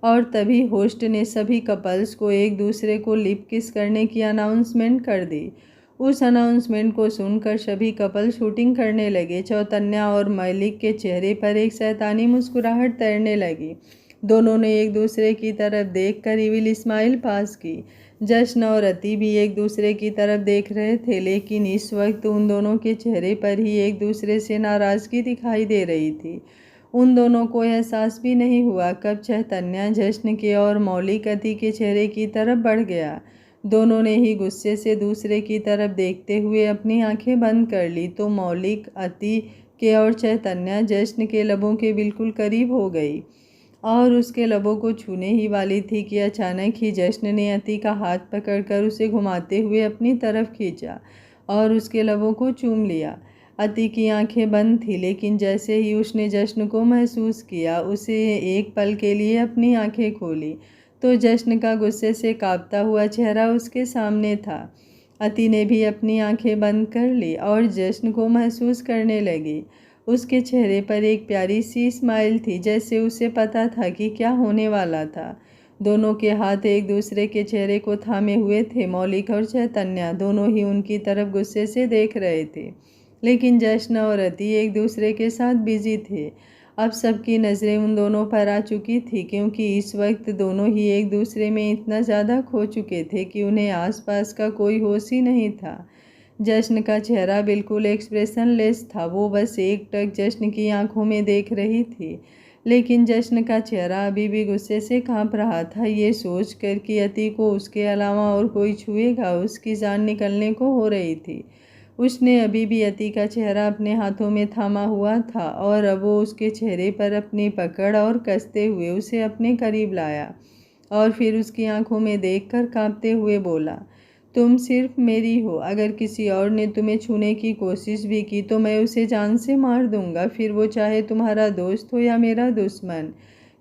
और तभी होस्ट ने सभी कपल्स को एक दूसरे को लिप किस करने की अनाउंसमेंट कर दी। उस अनाउंसमेंट को सुनकर सभी कपल शूटिंग करने लगे। चैतन्या और मौलिक के चेहरे पर एक शैतानी मुस्कुराहट तैरने लगी। दोनों ने एक दूसरे की तरफ देखकर इविल स्माइल पास की। जश्न और अति भी एक दूसरे की तरफ देख रहे थे, लेकिन इस वक्त उन दोनों के चेहरे पर ही एक दूसरे से नाराज़गी दिखाई दे रही थी। उन दोनों को एहसास भी नहीं हुआ कब चैतन्या जश्न के और मौलिक अति के चेहरे की तरफ बढ़ गया। दोनों ने ही गुस्से से दूसरे की तरफ देखते हुए अपनी आंखें बंद कर ली तो मौलिक, अति के और चैतन्या जश्न के लबों के बिल्कुल करीब हो गई और उसके लबों को छूने ही वाली थी कि अचानक ही जश्न ने अति का हाथ पकड़कर उसे घुमाते हुए अपनी तरफ खींचा और उसके लबों को चूम लिया। अति की आंखें बंद थी, लेकिन जैसे ही उसने जश्न को महसूस किया, उसे एक पल के लिए अपनी आंखें खोली तो जश्न का गुस्से से कांपता हुआ चेहरा उसके सामने था। अति ने भी अपनी आंखें बंद कर ली और जश्न को महसूस करने लगी। उसके चेहरे पर एक प्यारी सी स्माइल थी, जैसे उसे पता था कि क्या होने वाला था। दोनों के हाथ एक दूसरे के चेहरे को थामे हुए थे। मौलिक और चैतन्या दोनों ही उनकी तरफ गुस्से से देख रहे थे, लेकिन जश्न और अति एक दूसरे के साथ बिजी थे। अब सबकी नज़रें उन दोनों पर आ चुकी थी, क्योंकि इस वक्त दोनों ही एक दूसरे में इतना ज़्यादा खो चुके थे कि उन्हें आसपास का कोई होश ही नहीं था। जश्न का चेहरा बिल्कुल एक्सप्रेशनलेस था। वो बस एक टक जश्न की आंखों में देख रही थी, लेकिन जश्न का चेहरा अभी भी गुस्से से कांप रहा था। ये सोच कर कि अति को उसके अलावा और कोई छुएगा, उसकी जान निकलने को हो रही थी। उसने अभी भी अति का चेहरा अपने हाथों में थामा हुआ था और अब वो उसके चेहरे पर अपनी पकड़ और कसते हुए उसे अपने करीब लाया और फिर उसकी आंखों में देखकर कांपते हुए बोला, तुम सिर्फ मेरी हो। अगर किसी और ने तुम्हें छूने की कोशिश भी की तो मैं उसे जान से मार दूंगा, फिर वो चाहे तुम्हारा दोस्त हो या मेरा दुश्मन।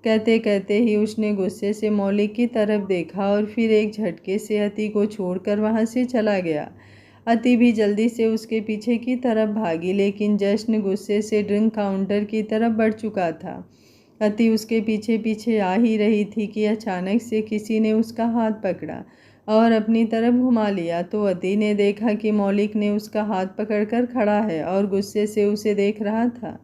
कहते कहते ही उसने गुस्से से मौलिक की तरफ देखा और फिर एक झटके से अति को छोड़कर वहां से चला गया। अति भी जल्दी से उसके पीछे की तरफ भागी, लेकिन जश्न गुस्से से ड्रिंक काउंटर की तरफ बढ़ चुका था। अति उसके पीछे पीछे आ ही रही थी कि अचानक से किसी ने उसका हाथ पकड़ा और अपनी तरफ घुमा लिया तो अति ने देखा कि मौलिक ने उसका हाथ पकड़कर खड़ा है और गुस्से से उसे देख रहा था।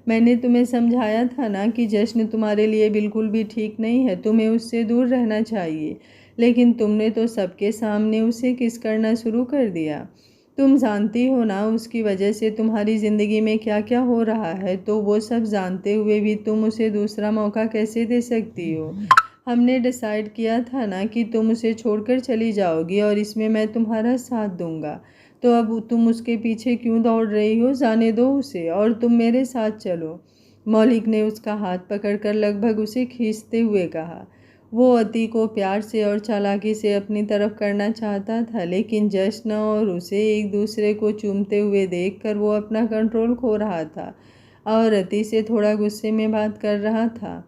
मैंने तुम्हें समझाया था ना कि जश्न तुम्हारे लिए बिल्कुल भी ठीक नहीं है, तुम्हें उससे दूर रहना चाहिए, लेकिन तुमने तो सबके सामने उसे किस करना शुरू कर दिया। तुम जानती हो ना उसकी वजह से तुम्हारी ज़िंदगी में क्या क्या हो रहा है, तो वो सब जानते हुए भी तुम उसे दूसरा मौका कैसे दे सकती हो। हमने डिसाइड किया था ना कि तुम उसे छोड़कर चली जाओगी और इसमें मैं तुम्हारा साथ दूंगा, तो अब तुम उसके पीछे क्यों दौड़ रही हो। जाने दो उसे और तुम मेरे साथ चलो। मौलिक ने उसका हाथ पकड़कर लगभग उसे खींचते हुए कहा। वो अति को प्यार से और चालाकी से अपनी तरफ करना चाहता था, लेकिन जश्न और उसे एक दूसरे को चूमते हुए देखकर वो अपना कंट्रोल खो रहा था और अति से थोड़ा गुस्से में बात कर रहा था।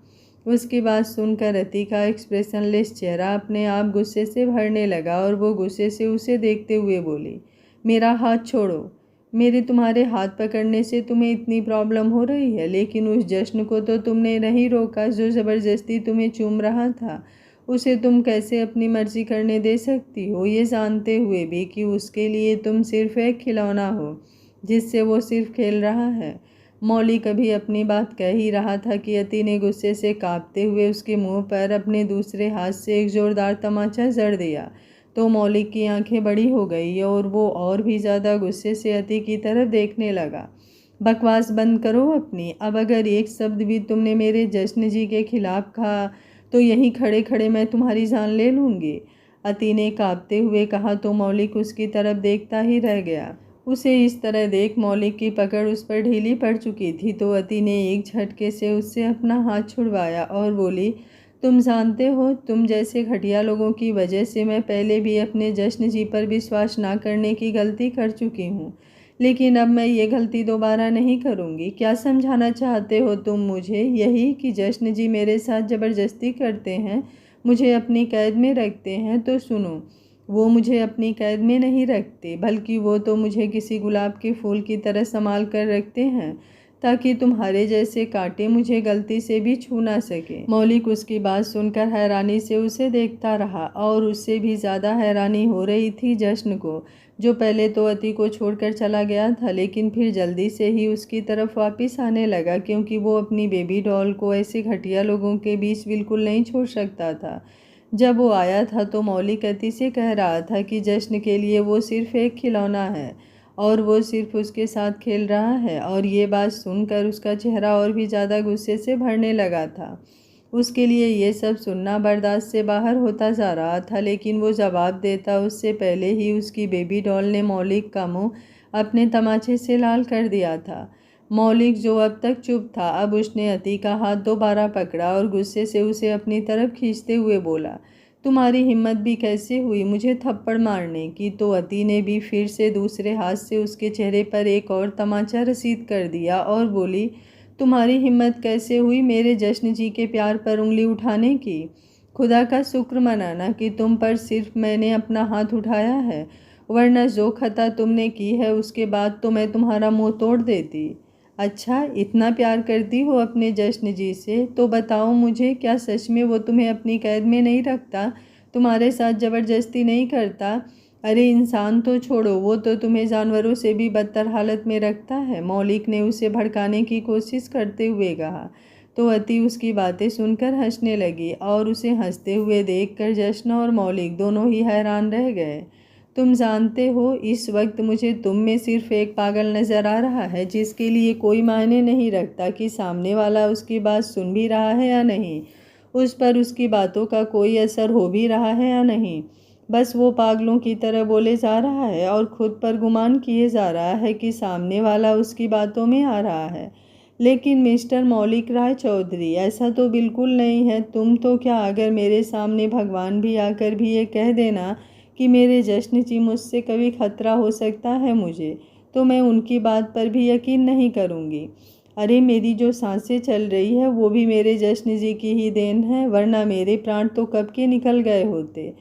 उसकी बात सुनकर अति का एक्सप्रेशनलेस चेहरा अपने आप गुस्से से भरने लगा और वो गुस्से से उसे देखते हुए बोली, मेरा हाथ छोड़ो। मेरे तुम्हारे हाथ पकड़ने से तुम्हें इतनी प्रॉब्लम हो रही है, लेकिन उस जश्न को तो तुमने नहीं रोका जो ज़बरदस्ती तुम्हें चूम रहा था। उसे तुम कैसे अपनी मर्जी करने दे सकती हो, ये जानते हुए भी कि उसके लिए तुम सिर्फ एक खिलौना हो जिससे वो सिर्फ खेल रहा है। मौलिक अभी अपनी बात कह ही रहा था कि अति ने गुस्से से कांपते हुए उसके मुंह पर अपने दूसरे हाथ से एक जोरदार तमाचा जड़ दिया तो मौलिक की आंखें बड़ी हो गई और वो और भी ज़्यादा गुस्से से अति की तरफ देखने लगा। बकवास बंद करो अपनी। अब अगर एक शब्द भी तुमने मेरे जश्न जी के खिलाफ कहा तो यहीं खड़े खड़े मैं तुम्हारी जान ले लूँगी। अति ने कांपते हुए कहा तो मौलिक उसकी तरफ देखता ही रह गया। उसे इस तरह देख मौलिक की पकड़ उस पर ढीली पड़ चुकी थी तो अति ने एक झटके से उससे अपना हाथ छुड़वाया और बोली, तुम जानते हो, तुम जैसे घटिया लोगों की वजह से मैं पहले भी अपने जश्न जी पर विश्वास ना करने की गलती कर चुकी हूँ, लेकिन अब मैं ये गलती दोबारा नहीं करूँगी। क्या समझाना चाहते हो तुम मुझे? यही कि जश्न जी मेरे साथ ज़बरदस्ती करते हैं, मुझे अपनी कैद में रखते हैं। तो सुनो, वो मुझे अपनी कैद में नहीं रखते, बल्कि वो तो मुझे किसी गुलाब के फूल की तरह संभाल कर रखते हैं ताकि तुम्हारे जैसे कांटे मुझे गलती से भी छू ना सके। मौलिक उसकी बात सुनकर हैरानी से उसे देखता रहा और उससे भी ज़्यादा हैरानी हो रही थी जश्न को, जो पहले तो अति को छोड़कर चला गया था, लेकिन फिर जल्दी से ही उसकी तरफ वापस आने लगा, क्योंकि वो अपनी बेबी डॉल को ऐसे घटिया लोगों के बीच बिल्कुल नहीं छोड़ सकता था। जब वो आया था तो मौलिक अति से कह रहा था कि जश्न के लिए वो सिर्फ एक खिलौना है और वो सिर्फ उसके साथ खेल रहा है, और ये बात सुनकर उसका चेहरा और भी ज़्यादा गुस्से से भरने लगा था। उसके लिए ये सब सुनना बर्दाश्त से बाहर होता जा रहा था, लेकिन वो जवाब देता उससे पहले ही उसकी बेबी डॉल ने मौलिक का मुंह अपने तमाचे से लाल कर दिया था। मौलिक, जो अब तक चुप था, अब उसने अति का हाथ दोबारा पकड़ा और गुस्से से उसे अपनी तरफ खींचते हुए बोला, तुम्हारी हिम्मत भी कैसे हुई मुझे थप्पड़ मारने की? तो अति ने भी फिर से दूसरे हाथ से उसके चेहरे पर एक और तमाचा रसीद कर दिया और बोली, तुम्हारी हिम्मत कैसे हुई मेरे जश्न जी के प्यार पर उंगली उठाने की? खुदा का शुक्र मनाना कि तुम पर सिर्फ मैंने अपना हाथ उठाया है, वरना जो खता तुमने की है उसके बाद तो मैं तुम्हारा मुंह तोड़ देती। अच्छा, इतना प्यार करती हो अपने जश्न जी से? तो बताओ मुझे, क्या सच में वो तुम्हें अपनी कैद में नहीं रखता, तुम्हारे साथ ज़बरदस्ती नहीं करता? अरे इंसान तो छोड़ो, वो तो तुम्हें जानवरों से भी बदतर हालत में रखता है। मौलिक ने उसे भड़काने की कोशिश करते हुए कहा। तो अति उसकी बातें सुनकर हंसने लगी और उसे हंसते हुए देखकर जश्न और मौलिक दोनों ही हैरान रह गए। तुम जानते हो, इस वक्त मुझे तुम में सिर्फ एक पागल नज़र आ रहा है, जिसके लिए कोई मायने नहीं रखता कि सामने वाला उसकी बात सुन भी रहा है या नहीं, उस पर उसकी बातों का कोई असर हो भी रहा है या नहीं। बस वो पागलों की तरह बोले जा रहा है और खुद पर गुमान किए जा रहा है कि सामने वाला उसकी बातों में आ रहा है। लेकिन मिस्टर मौलिक राय चौधरी, ऐसा तो बिल्कुल नहीं है। तुम तो क्या, अगर मेरे सामने भगवान भी आकर भी ये कह देना कि मेरे जश्न जी मुझसे कभी खतरा हो सकता है मुझे, तो मैं उनकी बात पर भी यकीन नहीं करूँगी। अरे मेरी जो सांसें चल रही है वो भी मेरे जश्न जी की ही देन है, वरना मेरे प्राण तो कब के निकल गए होते।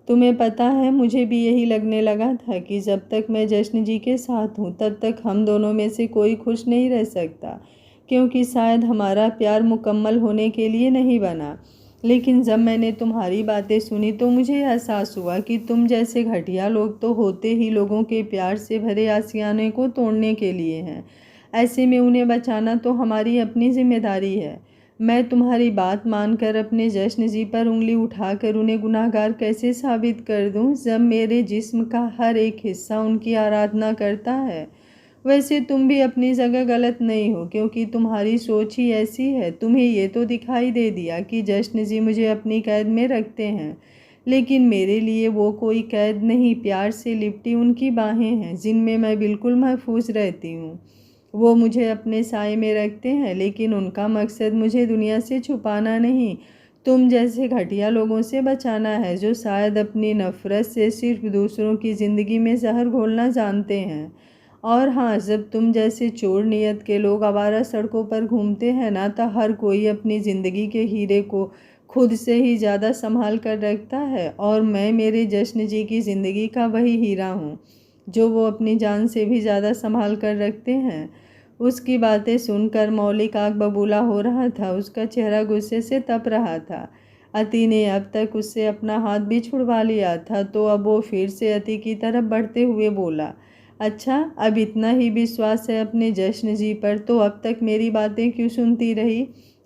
तुम्हें पता है, मुझे भी यही लगने लगा था कि जब तक मैं जश्न जी के साथ हूँ तब तक हम दोनों में से कोई खुश नहीं रह सकता, क्योंकि शायद हमारा प्यार मुकम्मल होने के लिए नहीं बना। लेकिन जब मैंने तुम्हारी बातें सुनी तो मुझे एहसास हुआ कि तुम जैसे घटिया लोग तो होते ही लोगों के प्यार से भरे आशियाने को तोड़ने के लिए हैं। ऐसे में उन्हें बचाना तो हमारी अपनी जिम्मेदारी है। मैं तुम्हारी बात मानकर अपने जश्न जी पर उंगली उठाकर उन्हें गुनाहगार कैसे साबित कर दूं, जब मेरे जिस्म का हर एक हिस्सा उनकी आराधना करता है? वैसे तुम भी अपनी जगह गलत नहीं हो, क्योंकि तुम्हारी सोच ही ऐसी है। तुम्हें ये तो दिखाई दे दिया कि जश्न जी मुझे अपनी कैद में रखते हैं, लेकिन मेरे लिए वो कोई कैद नहीं, प्यार से लिपटी उनकी बाहें हैं जिनमें मैं बिल्कुल महफूज रहती हूँ। वो मुझे अपने साए में रखते हैं, लेकिन उनका मकसद मुझे दुनिया से छुपाना नहीं, तुम जैसे घटिया लोगों से बचाना है, जो शायद अपनी नफ़रत से सिर्फ दूसरों की ज़िंदगी में जहर घोलना जानते हैं। और हाँ, जब तुम जैसे चोर नीयत के लोग आवारा सड़कों पर घूमते हैं ना, तो हर कोई अपनी ज़िंदगी के हीरे को खुद से ही ज़्यादा संभाल कर रखता है, और मैं मेरे जश्न जी की ज़िंदगी का वही हीरा हूँ जो वो अपनी जान से भी ज़्यादा संभाल कर रखते हैं। उसकी बातें सुनकर मौलिक आग बबूला हो रहा था, उसका चेहरा गुस्से से तप रहा था। अति ने अब तक उससे अपना हाथ भी छुड़वा लिया था, तो अब वो फिर से अति की तरफ बढ़ते हुए बोला, अच्छा, अब इतना ही विश्वास है अपने जश्न जी पर, तो अब तक मेरी बातें क्यों सुनती रही?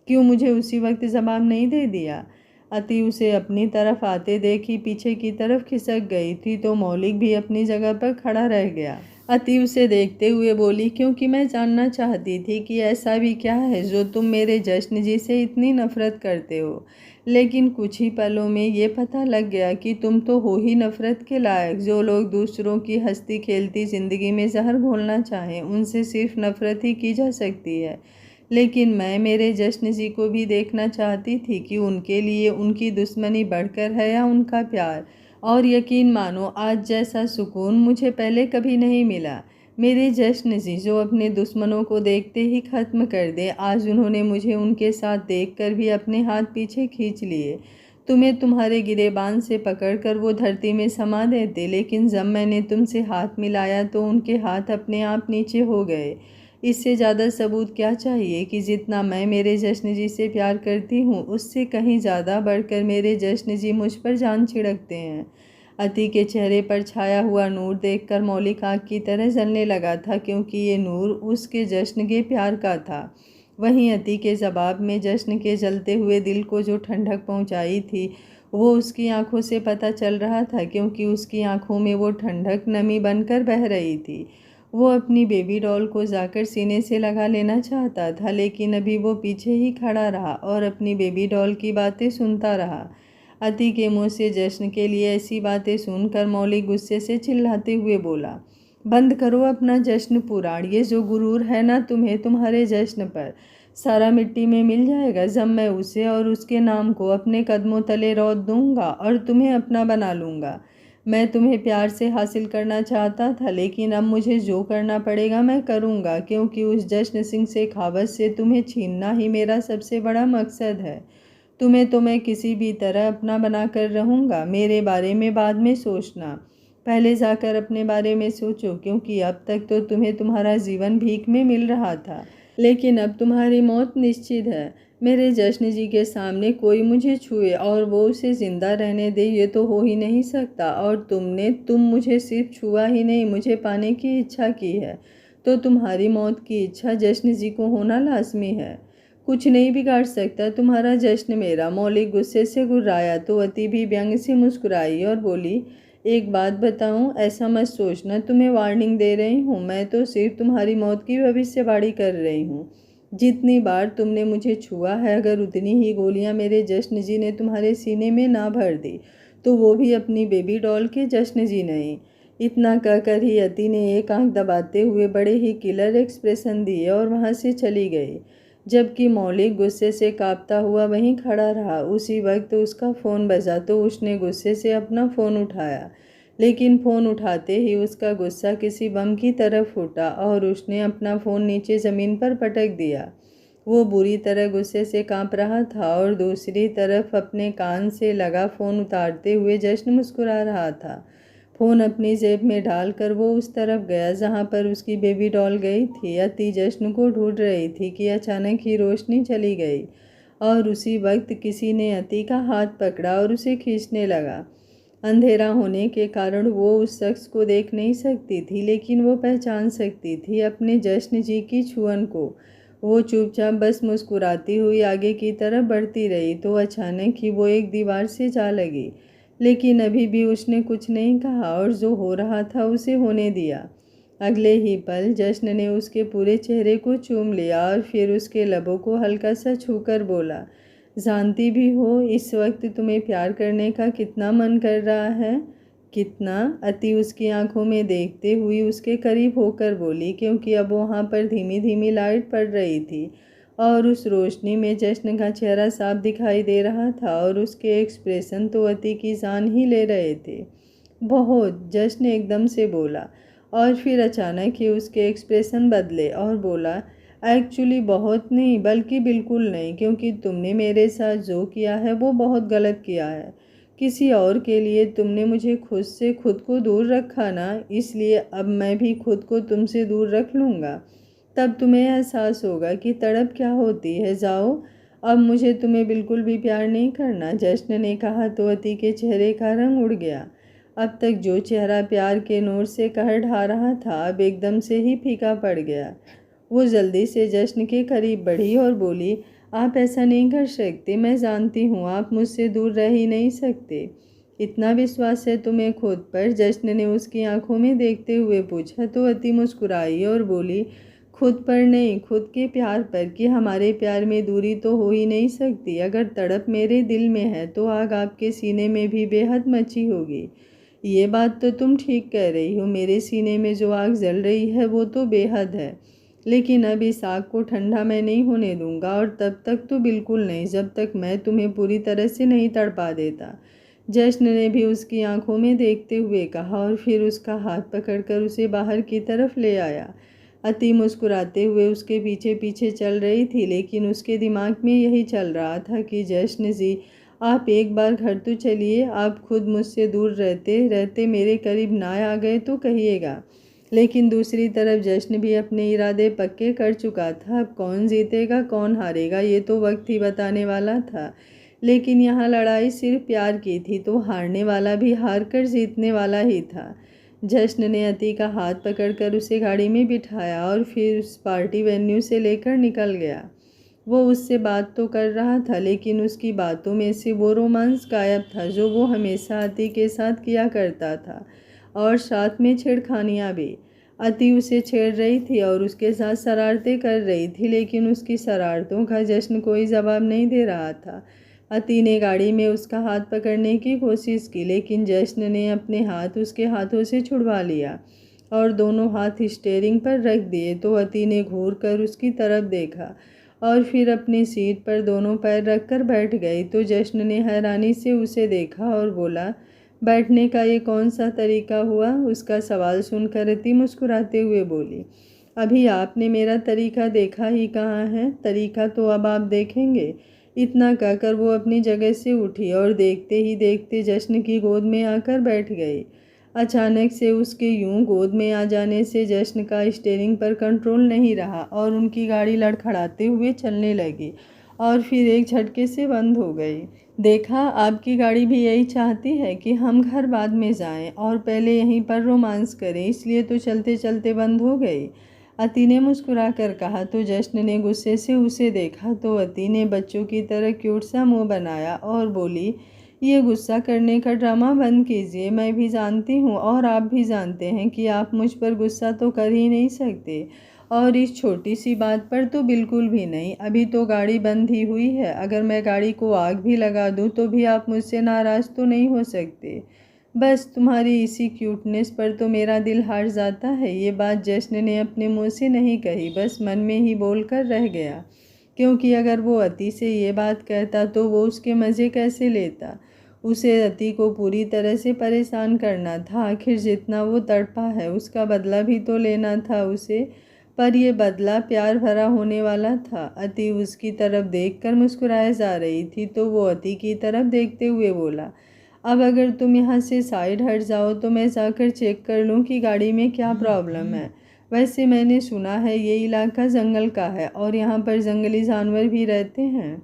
क्यों मुझे उसी वक्त जवाब नहीं दे दिया? अति उसे अपनी तरफ आते देखी पीछे की तरफ खिसक गई थी, तो मौलिक भी अपनी जगह पर खड़ा रह गया। अति उसे देखते हुए बोली, क्योंकि मैं जानना चाहती थी कि ऐसा भी क्या है जो तुम मेरे जश्न जी से इतनी नफरत करते हो। लेकिन कुछ ही पलों में ये पता लग गया कि तुम तो हो ही नफरत के लायक। जो लोग दूसरों की हंसती खेलती ज़िंदगी में जहर घोलना चाहें, उनसे सिर्फ नफरत ही की जा सकती है। लेकिन मैं मेरे जश्न जी को भी देखना चाहती थी कि उनके लिए उनकी दुश्मनी बढ़कर है या उनका प्यार। और यकीन मानो, आज जैसा सुकून मुझे पहले कभी नहीं मिला। मेरे जश्न जी जो अपने दुश्मनों को देखते ही ख़त्म कर दे, आज उन्होंने मुझे उनके साथ देखकर भी अपने हाथ पीछे खींच लिए। तुम्हें तुम्हारे गिरेबान से पकड़कर वो धरती में समा देते, लेकिन जब मैंने तुमसे हाथ मिलाया तो उनके हाथ अपने आप नीचे हो गए। इससे ज़्यादा सबूत क्या चाहिए कि जितना मैं मेरे जश्न जी से प्यार करती हूँ, उससे कहीं ज़्यादा बढ़कर मेरे जश्न जी मुझ पर जान छिड़कते हैं। अति के चेहरे पर छाया हुआ नूर देखकर मौलिक आग की तरह जलने लगा था, क्योंकि ये नूर उसके जश्न के प्यार का था। वहीं अति के जवाब में जश्न के जलते हुए दिल को जो ठंडक पहुंचाई थी, वो उसकी आंखों से पता चल रहा था, क्योंकि उसकी आंखों में वो ठंडक नमी बनकर बह रही थी। वो अपनी बेबी डॉल को जाकर सीने से लगा लेना चाहता था, लेकिन अभी वो पीछे ही खड़ा रहा और अपनी बेबी डॉल की बातें सुनता रहा। अति के मुंह से जश्न के लिए ऐसी बातें सुनकर मौलिक गुस्से से चिल्लाते हुए बोला, बंद करो अपना जश्न पुराण। ये जो गुरूर है ना तुम्हें, तुम्हारे जश्न पर सारा मिट्टी में मिल जाएगा जब मैं उसे और उसके नाम को अपने कदमों तले रौंद दूंगा और तुम्हें अपना बना लूँगा। मैं तुम्हें प्यार से हासिल करना चाहता था, लेकिन अब मुझे जो करना पड़ेगा मैं करूँगा, क्योंकि उस जश्न सिंह शेखावत से तुम्हें छीनना ही मेरा सबसे बड़ा मकसद है। तुम्हें तो मैं किसी भी तरह अपना बना कर रहूँगा। मेरे बारे में बाद में सोचना, पहले जाकर अपने बारे में सोचो, क्योंकि अब तक तो तुम्हें तुम्हारा जीवन भीख में मिल रहा था, लेकिन अब तुम्हारी मौत निश्चित है। मेरे जश्न जी के सामने कोई मुझे छुए और वो उसे ज़िंदा रहने दे, ये तो हो ही नहीं सकता। और तुम मुझे सिर्फ छुआ ही नहीं, मुझे पाने की इच्छा की है, तो तुम्हारी मौत की इच्छा जश्न जी को होना लाजमी है। कुछ नहीं बिगाड़ सकता तुम्हारा जश्न मेरा। मौलिक गुस्से से गुर्राया तो अति भी व्यंग से मुस्कुराई और बोली, एक बात बताऊं, ऐसा मत सोचना तुम्हें वार्निंग दे रही हूँ, मैं तो सिर्फ तुम्हारी मौत की भविष्यवाणी कर रही हूँ। जितनी बार तुमने मुझे छुआ है, अगर उतनी ही गोलियां मेरे जश्न जी ने तुम्हारे सीने में ना भर दी, तो वो भी अपनी बेबी डॉल के जश्न जी नहीं। इतना कहकर ही अति ने एक आंख दबाते हुए बड़े ही किलर एक्सप्रेशन दिए और वहाँ से चली गई, जबकि मौलिक गुस्से से कांपता हुआ वहीं खड़ा रहा। उसी वक्त उसका फ़ोन बजा तो उसने गुस्से से अपना फ़ोन उठाया, लेकिन फ़ोन उठाते ही उसका गुस्सा किसी बम की तरफ फूटा और उसने अपना फ़ोन नीचे ज़मीन पर पटक दिया। वो बुरी तरह गुस्से से कांप रहा था और दूसरी तरफ अपने कान से लगा फ़ोन उतारते हुए जश्न मुस्कुरा रहा था। फ़ोन अपनी जेब में डालकर वो उस तरफ गया जहाँ पर उसकी बेबी डॉल गई थी। अति जश्न को ढूंढ रही थी कि अचानक ही रोशनी चली गई और उसी वक्त किसी ने अति का हाथ पकड़ा और उसे खींचने लगा। अंधेरा होने के कारण वो उस शख्स को देख नहीं सकती थी, लेकिन वो पहचान सकती थी अपने जश्न जी की छुअन को। वो चुपचाप बस मुस्कुराती हुई आगे की तरफ बढ़ती रही तो अचानक ही वो एक दीवार से जा लगी, लेकिन अभी भी उसने कुछ नहीं कहा और जो हो रहा था उसे होने दिया। अगले ही पल जश्न ने उसके पूरे चेहरे को चूम लिया और फिर उसके लबों को हल्का सा छूकर बोला, जानती भी हो इस वक्त तुम्हें प्यार करने का कितना मन कर रहा है? कितना? अति उसकी आंखों में देखते हुए उसके करीब होकर बोली, क्योंकि अब वहाँ पर धीमी धीमी लाइट पड़ रही थी और उस रोशनी में जश्न का चेहरा साफ दिखाई दे रहा था और उसके एक्सप्रेशन तो अति की जान ही ले रहे थे। बहुत, जश्न एकदम से बोला और फिर अचानक ही उसके एक्सप्रेशन बदले और बोला, एक्चुअली बहुत नहीं, बल्कि बिल्कुल नहीं, क्योंकि तुमने मेरे साथ जो किया है वो बहुत गलत किया है। किसी और के लिए तुमने मुझे खुद से खुद को दूर रखा ना, इसलिए अब मैं भी खुद को तुमसे दूर रख लूँगा। तब तुम्हें एहसास होगा कि तड़प क्या होती है। जाओ, अब मुझे तुम्हें बिल्कुल भी प्यार नहीं करना। जश्न ने कहा तो अति के चेहरे का रंग उड़ गया। अब तक जो चेहरा प्यार के नूर से कहर ढा रहा था, अब एकदम से ही फीका पड़ गया। वो जल्दी से जश्न के करीब बढ़ी और बोली, आप ऐसा नहीं कर सकते, मैं जानती हूँ आप मुझसे दूर रह ही नहीं सकते। इतना विश्वास है तुम्हें खुद पर? जश्न ने उसकी आंखों में देखते हुए पूछा तो अति मुस्कुराई और बोली, खुद पर नहीं, खुद के प्यार पर, कि हमारे प्यार में दूरी तो हो ही नहीं सकती। अगर तड़प मेरे दिल में है तो आग आपके सीने में भी बेहद मची होगी। ये बात तो तुम ठीक कह रही हो, मेरे सीने में जो आग जल रही है वो तो बेहद है, लेकिन अब इस आग को ठंडा मैं नहीं होने दूंगा, और तब तक तो बिल्कुल नहीं जब तक मैं तुम्हें पूरी तरह से नहीं तड़पा देता। जश्न ने भी उसकी आंखों में देखते हुए कहा और फिर उसका हाथ पकड़कर उसे बाहर की तरफ ले आया। अति मुस्कुराते हुए उसके पीछे पीछे चल रही थी, लेकिन उसके दिमाग में यही चल रहा था कि जश्न जी, आप एक बार घर तो चलिए। आप खुद मुझसे दूर रहते रहते मेरे करीब ना आ गए तो कहिएगा। लेकिन दूसरी तरफ जश्न भी अपने इरादे पक्के कर चुका था। अब कौन जीतेगा कौन हारेगा ये तो वक्त ही बताने वाला था, लेकिन यहाँ लड़ाई सिर्फ प्यार की थी, तो हारने वाला भी हार कर जीतने वाला ही था। जश्न ने अति का हाथ पकड़कर उसे गाड़ी में बिठाया और फिर उस पार्टी वेन्यू से लेकर निकल गया। वो उससे बात तो कर रहा था, लेकिन उसकी बातों में से वो रोमांस गायब था जो वो हमेशा अति के साथ किया करता था, और साथ में छेड़खानियाँ भी। अति उसे छेड़ रही थी और उसके साथ शरारतें कर रही थी, लेकिन उसकी शरारतों का जश्न कोई जवाब नहीं दे रहा था। अति ने गाड़ी में उसका हाथ पकड़ने की कोशिश की, लेकिन जश्न ने अपने हाथ उसके हाथों से छुड़वा लिया और दोनों हाथ स्टीयरिंग पर रख दिए। तो अति ने घूर कर उसकी तरफ देखा और फिर अपनी सीट पर दोनों पैर रखकर बैठ गई। तो जश्न ने हैरानी से उसे देखा और बोला, बैठने का ये कौन सा तरीका हुआ? उसका सवाल सुनकर अति मुस्कुराते हुए बोली, अभी आपने मेरा तरीका देखा ही कहाँ है, तरीका तो अब आप देखेंगे। इतना कहकर वो अपनी जगह से उठी और देखते ही देखते जश्न की गोद में आकर बैठ गई। अचानक से उसके यूं गोद में आ जाने से जश्न का स्टीयरिंग पर कंट्रोल नहीं रहा और उनकी गाड़ी लड़खड़ाते हुए चलने लगी और फिर एक झटके से बंद हो गई। देखा, आपकी गाड़ी भी यही चाहती है कि हम घर बाद में जाएं और पहले यहीं पर रोमांस करें, इसलिए तो चलते चलते बंद हो गई। अति ने मुस्कुरा कर कहा। तो जश्न ने गुस्से से उसे देखा तो अति ने बच्चों की तरह क्यूट सा मुंह बनाया और बोली, ये गुस्सा करने का ड्रामा बंद कीजिए। मैं भी जानती हूँ और आप भी जानते हैं कि आप मुझ पर गुस्सा तो कर ही नहीं सकते, और इस छोटी सी बात पर तो बिल्कुल भी नहीं। अभी तो गाड़ी बंद ही हुई है, अगर मैं गाड़ी को आग भी लगा दूँ तो भी आप मुझसे नाराज़ तो नहीं हो सकते। बस तुम्हारी इसी क्यूटनेस पर तो मेरा दिल हार जाता है। ये बात जश्न ने अपने मुंह से नहीं कही, बस मन में ही बोलकर रह गया, क्योंकि अगर वो अति से ये बात कहता तो वो उसके मज़े कैसे लेता। उसे अति को पूरी तरह से परेशान करना था। आखिर जितना वो तड़पा है उसका बदला भी तो लेना था उसे, पर यह बदला प्यार भरा होने वाला था। अति उसकी तरफ देखकर मुस्कुराए जा रही थी तो वो अति की तरफ देखते हुए बोला, अब अगर तुम यहाँ से साइड हट जाओ तो मैं जाकर चेक कर लूँ कि गाड़ी में क्या प्रॉब्लम है। वैसे मैंने सुना है ये इलाका जंगल का है और यहाँ पर जंगली जानवर भी रहते हैं।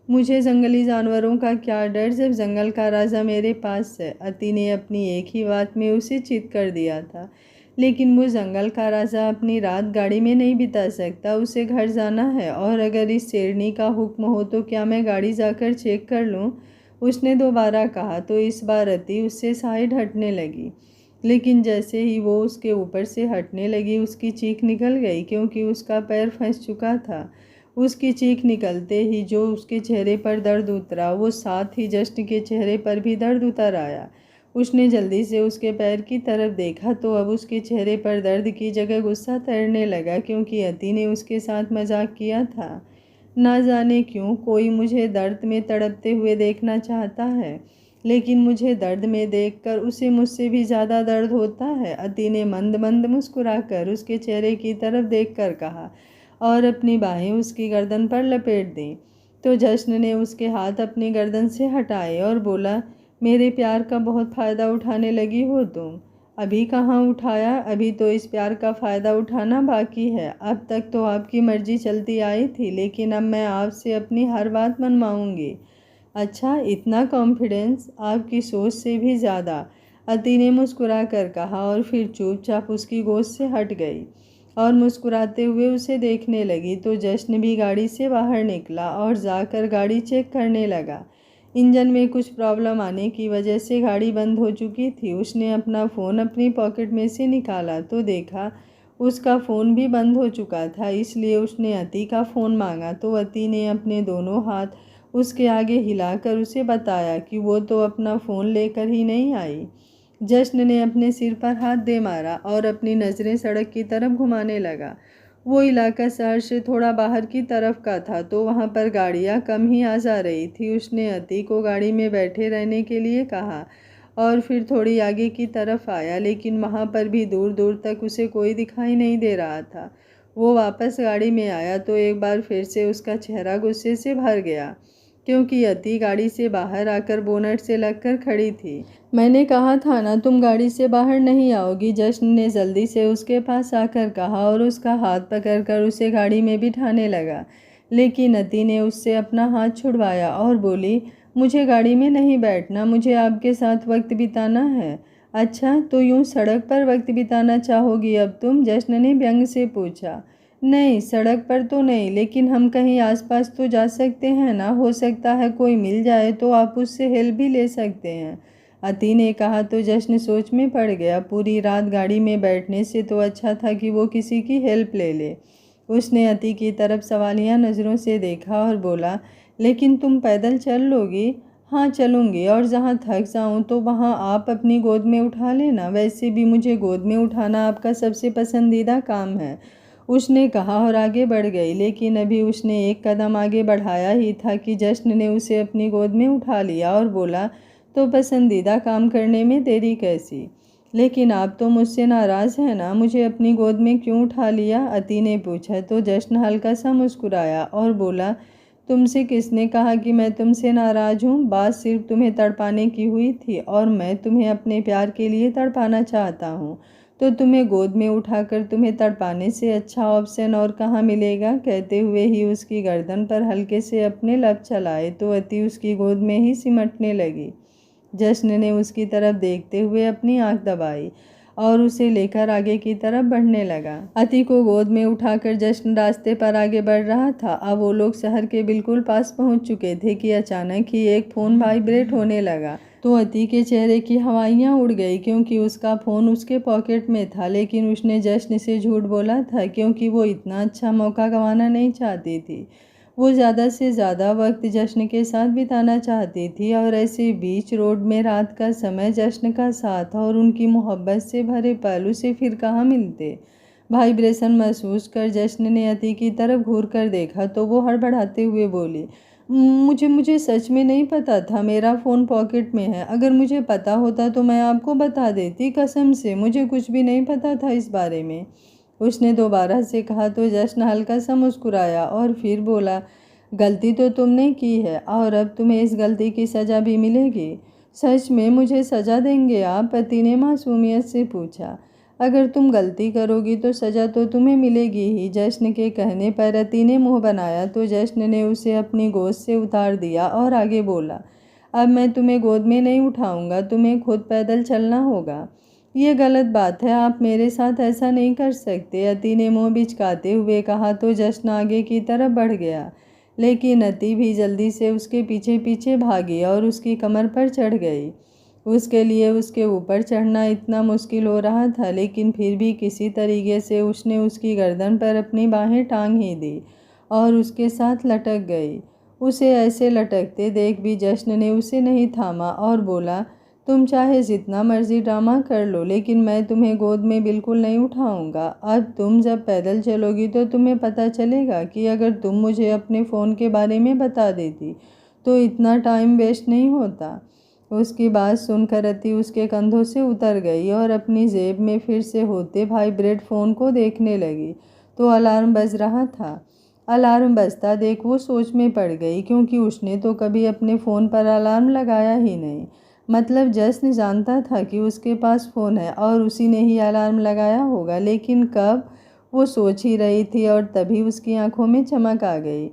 मुझे जंगली जानवरों का क्या डर जब जंगल का राजा मेरे पास है। अति ने अपनी एक ही बात में उसे चित कर दिया था, लेकिन वो जंगल का राजा अपनी रात गाड़ी में नहीं बिता सकता, उसे घर जाना है। और अगर इस शेरनी का हुक्म हो तो क्या मैं गाड़ी जाकर चेक कर लूँ? उसने दोबारा कहा। तो इस बार अति उससे साइड हटने लगी, लेकिन जैसे ही वो उसके ऊपर से हटने लगी उसकी चीख निकल गई, क्योंकि उसका पैर फंस चुका था। उसकी चीख निकलते ही जो उसके चेहरे पर दर्द उतरा वो साथ ही जश्न के चेहरे पर भी दर्द उतर आया। उसने जल्दी से उसके पैर की तरफ देखा तो अब उसके चेहरे पर दर्द की जगह गुस्सा तैरने लगा, क्योंकि अति ने उसके साथ मजाक किया था। ना जाने क्यों कोई मुझे दर्द में तड़पते हुए देखना चाहता है, लेकिन मुझे दर्द में देखकर उसे मुझसे भी ज़्यादा दर्द होता है। अति ने मंद मंद मुस्कुराकर उसके चेहरे की तरफ देखकर कहा और अपनी बाहें उसकी गर्दन पर लपेट दी। तो जश्न ने उसके हाथ अपनी गर्दन से हटाए और बोला, मेरे प्यार का बहुत फ़ायदा उठाने लगी हो तुम। अभी कहाँ उठाया, अभी तो इस प्यार का फ़ायदा उठाना बाकी है। अब तक तो आपकी मर्जी चलती आई थी, लेकिन अब मैं आपसे अपनी हर बात मनवाऊंगी। अच्छा, इतना कॉन्फिडेंस? आपकी सोच से भी ज़्यादा, अति ने मुस्कुरा कर कहा और फिर चुपचाप उसकी गोद से हट गई और मुस्कुराते हुए उसे देखने लगी। तो जश्न भी गाड़ी से बाहर निकला और जाकर गाड़ी चेक करने लगा। इंजन में कुछ प्रॉब्लम आने की वजह से गाड़ी बंद हो चुकी थी। उसने अपना फ़ोन अपनी पॉकेट में से निकाला तो देखा उसका फ़ोन भी बंद हो चुका था, इसलिए उसने अति का फ़ोन मांगा। तो अति ने अपने दोनों हाथ उसके आगे हिलाकर उसे बताया कि वो तो अपना फ़ोन लेकर ही नहीं आई। जश्न ने अपने सिर पर हाथ दे मारा और अपनी नज़रें सड़क की तरफ घुमाने लगा। वो इलाका शहर से थोड़ा बाहर की तरफ का था, तो वहाँ पर गाड़ियाँ कम ही आ जा रही थी। उसने अति को गाड़ी में बैठे रहने के लिए कहा और फिर थोड़ी आगे की तरफ आया, लेकिन वहाँ पर भी दूर दूर तक उसे कोई दिखाई नहीं दे रहा था। वो वापस गाड़ी में आया तो एक बार फिर से उसका चेहरा गुस्से से भर गया, क्योंकि अति गाड़ी से बाहर आकर बोनट से लगकर खड़ी थी। मैंने कहा था ना तुम गाड़ी से बाहर नहीं आओगी, जश्न ने जल्दी से उसके पास आकर कहा और उसका हाथ पकड़कर उसे गाड़ी में बिठाने लगा। लेकिन अति ने उससे अपना हाथ छुड़वाया और बोली, मुझे गाड़ी में नहीं बैठना, मुझे आपके साथ वक्त बिताना है। अच्छा, तो यूँ सड़क पर वक्त बिताना चाहोगी अब तुम? जश्न ने व्यंग से पूछा। नहीं, सड़क पर तो नहीं, लेकिन हम कहीं आसपास तो जा सकते हैं ना। हो सकता है कोई मिल जाए तो आप उससे हेल्प भी ले सकते हैं। अति ने कहा तो जश्न सोच में पड़ गया। पूरी रात गाड़ी में बैठने से तो अच्छा था कि वो किसी की हेल्प ले ले। उसने अति की तरफ सवालिया नज़रों से देखा और बोला, लेकिन तुम पैदल चल लोगी? हाँ चलूँगी, और जहाँ थक जाऊँ तो वहाँ आप अपनी गोद में उठा लेना। वैसे भी मुझे गोद में उठाना आपका सबसे पसंदीदा काम है, उसने कहा और आगे बढ़ गई। लेकिन अभी उसने एक कदम आगे बढ़ाया ही था कि जश्न ने उसे अपनी गोद में उठा लिया और बोला, तो पसंदीदा काम करने में देरी कैसी? लेकिन आप तो मुझसे नाराज़ हैं ना, मुझे अपनी गोद में क्यों उठा लिया? अति ने पूछा तो जश्न हल्का सा मुस्कुराया और बोला, तुमसे किसने कहा कि मैं तुमसे नाराज़ हूँ? बात सिर्फ तुम्हें तड़पाने की हुई थी और मैं तुम्हें अपने प्यार के लिए तड़पाना चाहता हूँ, तो तुम्हें गोद में उठाकर तुम्हें तड़पाने से अच्छा ऑप्शन और कहाँ मिलेगा? कहते हुए ही उसकी गर्दन पर हल्के से अपने लब चलाए तो अति उसकी गोद में ही सिमटने लगी। जश्न ने उसकी तरफ देखते हुए अपनी आंख दबाई और उसे लेकर आगे की तरफ बढ़ने लगा। अति को गोद में उठाकर जश्न रास्ते पर आगे बढ़ रहा था। अब वो लोग शहर के बिल्कुल पास पहुंच चुके थे कि अचानक ही एक फ़ोन वाइब्रेट होने लगा। तो अति के चेहरे की हवाइयाँ उड़ गई, क्योंकि उसका फ़ोन उसके पॉकेट में था। लेकिन उसने जश्न से झूठ बोला था, क्योंकि वो इतना अच्छा मौका गंवाना नहीं चाहती थी। वो ज़्यादा से ज़्यादा वक्त जश्न के साथ बिताना चाहती थी, और ऐसे बीच रोड में रात का समय जश्न का साथ और उनकी मोहब्बत से भरे पल उसे फिर कहाँ मिलते। वाइब्रेशन महसूस कर जश्न ने अति की तरफ घूर कर देखा तो वो हड़बड़ाते हुए बोली, मुझे सच में नहीं पता था, मेरा फ़ोन पॉकेट में है। अगर मुझे पता होता तो मैं आपको बता देती, कसम से मुझे कुछ भी नहीं पता था इस बारे में, उसने दोबारा से कहा तो जश्न हल्का सा मुस्कुराया और फिर बोला, गलती तो तुमने की है और अब तुम्हें इस गलती की सज़ा भी मिलेगी। सच में मुझे सज़ा देंगे आप? पति ने मासूमियत से पूछा। अगर तुम गलती करोगी तो सज़ा तो तुम्हें मिलेगी ही। जश्न के कहने पर अति ने मुँह बनाया तो जश्न ने उसे अपनी गोद से उतार दिया और आगे बोला, अब मैं तुम्हें गोद में नहीं उठाऊंगा, तुम्हें खुद पैदल चलना होगा। ये गलत बात है, आप मेरे साथ ऐसा नहीं कर सकते, अति ने मुँह बिचकाते हुए कहा तो जश्न आगे की तरफ बढ़ गया। लेकिन अति भी जल्दी से उसके पीछे पीछे भागी और उसकी कमर पर चढ़ गई। उसके लिए उसके ऊपर चढ़ना इतना मुश्किल हो रहा था, लेकिन फिर भी किसी तरीके से उसने उसकी गर्दन पर अपनी बाहें टांग ही दी और उसके साथ लटक गई। उसे ऐसे लटकते देख भी जश्न ने उसे नहीं थामा और बोला, तुम चाहे जितना मर्जी ड्रामा कर लो, लेकिन मैं तुम्हें गोद में बिल्कुल नहीं उठाऊंगा। अब तुम जब पैदल चलोगी तो तुम्हें पता चलेगा कि अगर तुम मुझे अपने फ़ोन के बारे में बता देती तो इतना टाइम वेस्ट नहीं होता। उसकी बात सुनकर अति उसके कंधों से उतर गई और अपनी जेब में फिर से होते वाइब्रेट फ़ोन को देखने लगी तो अलार्म बज रहा था। अलार्म बजता देख वो सोच में पड़ गई, क्योंकि उसने तो कभी अपने फ़ोन पर अलार्म लगाया ही नहीं। मतलब जश्न जानता था कि उसके पास फ़ोन है और उसी ने ही अलार्म लगाया होगा, लेकिन कब, वो सोच ही रही थी और तभी उसकी आंखों में चमक आ गई।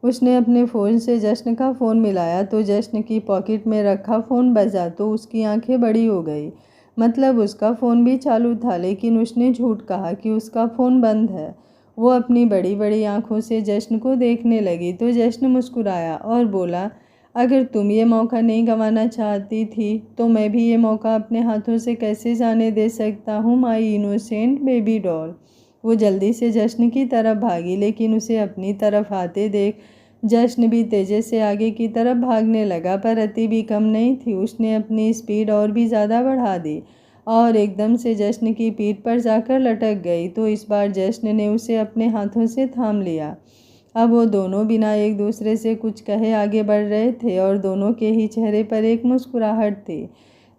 उसने अपने फ़ोन से जश्न का फ़ोन मिलाया तो जश्न की पॉकेट में रखा फ़ोन बजा तो उसकी आंखें बड़ी हो गई। मतलब उसका फ़ोन भी चालू था, लेकिन उसने झूठ कहा कि उसका फ़ोन बंद है। वो अपनी बड़ी बड़ी आंखों से जश्न को देखने लगी तो जश्न मुस्कुराया और बोला, अगर तुम ये मौका नहीं गंवाना चाहती थी तो मैं भी ये मौका अपने हाथों से कैसे जाने दे सकता हूँ, माई इनोसेंट बेबी डॉल। वो जल्दी से जश्न की तरफ भागी, लेकिन उसे अपनी तरफ आते देख जश्न भी तेज़ी से आगे की तरफ भागने लगा, पर अति भी कम नहीं थी। उसने अपनी स्पीड और भी ज़्यादा बढ़ा दी और एकदम से जश्न की पीठ पर जाकर लटक गई। तो इस बार जश्न ने उसे अपने हाथों से थाम लिया। अब वो दोनों बिना एक दूसरे से कुछ कहे आगे बढ़ रहे थे और दोनों के ही चेहरे पर एक मुस्कुराहट थी।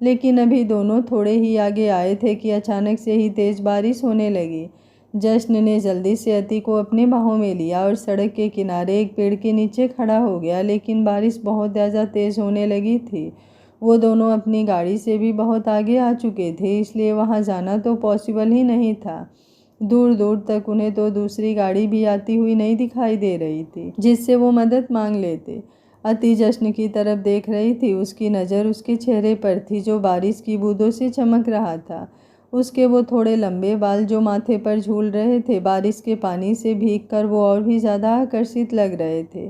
लेकिन अभी दोनों थोड़े ही आगे आए थे कि अचानक से ही तेज़ बारिश होने लगी। जश्न ने जल्दी से अति को अपने बाहों में लिया और सड़क के किनारे एक पेड़ के नीचे खड़ा हो गया, लेकिन बारिश बहुत ज़्यादा तेज़ होने लगी थी। वो दोनों अपनी गाड़ी से भी बहुत आगे आ चुके थे, इसलिए वहाँ जाना तो पॉसिबल ही नहीं था। दूर दूर तक उन्हें तो दूसरी गाड़ी भी आती हुई नहीं दिखाई दे रही थी जिससे वो मदद मांग लेते। अति जश्न की तरफ देख रही थी, उसकी नज़र उसके चेहरे पर थी जो बारिश की बूंदों से चमक रहा था। उसके वो थोड़े लंबे बाल जो माथे पर झूल रहे थे, बारिश के पानी से भीग कर वो और भी ज़्यादा आकर्षित लग रहे थे।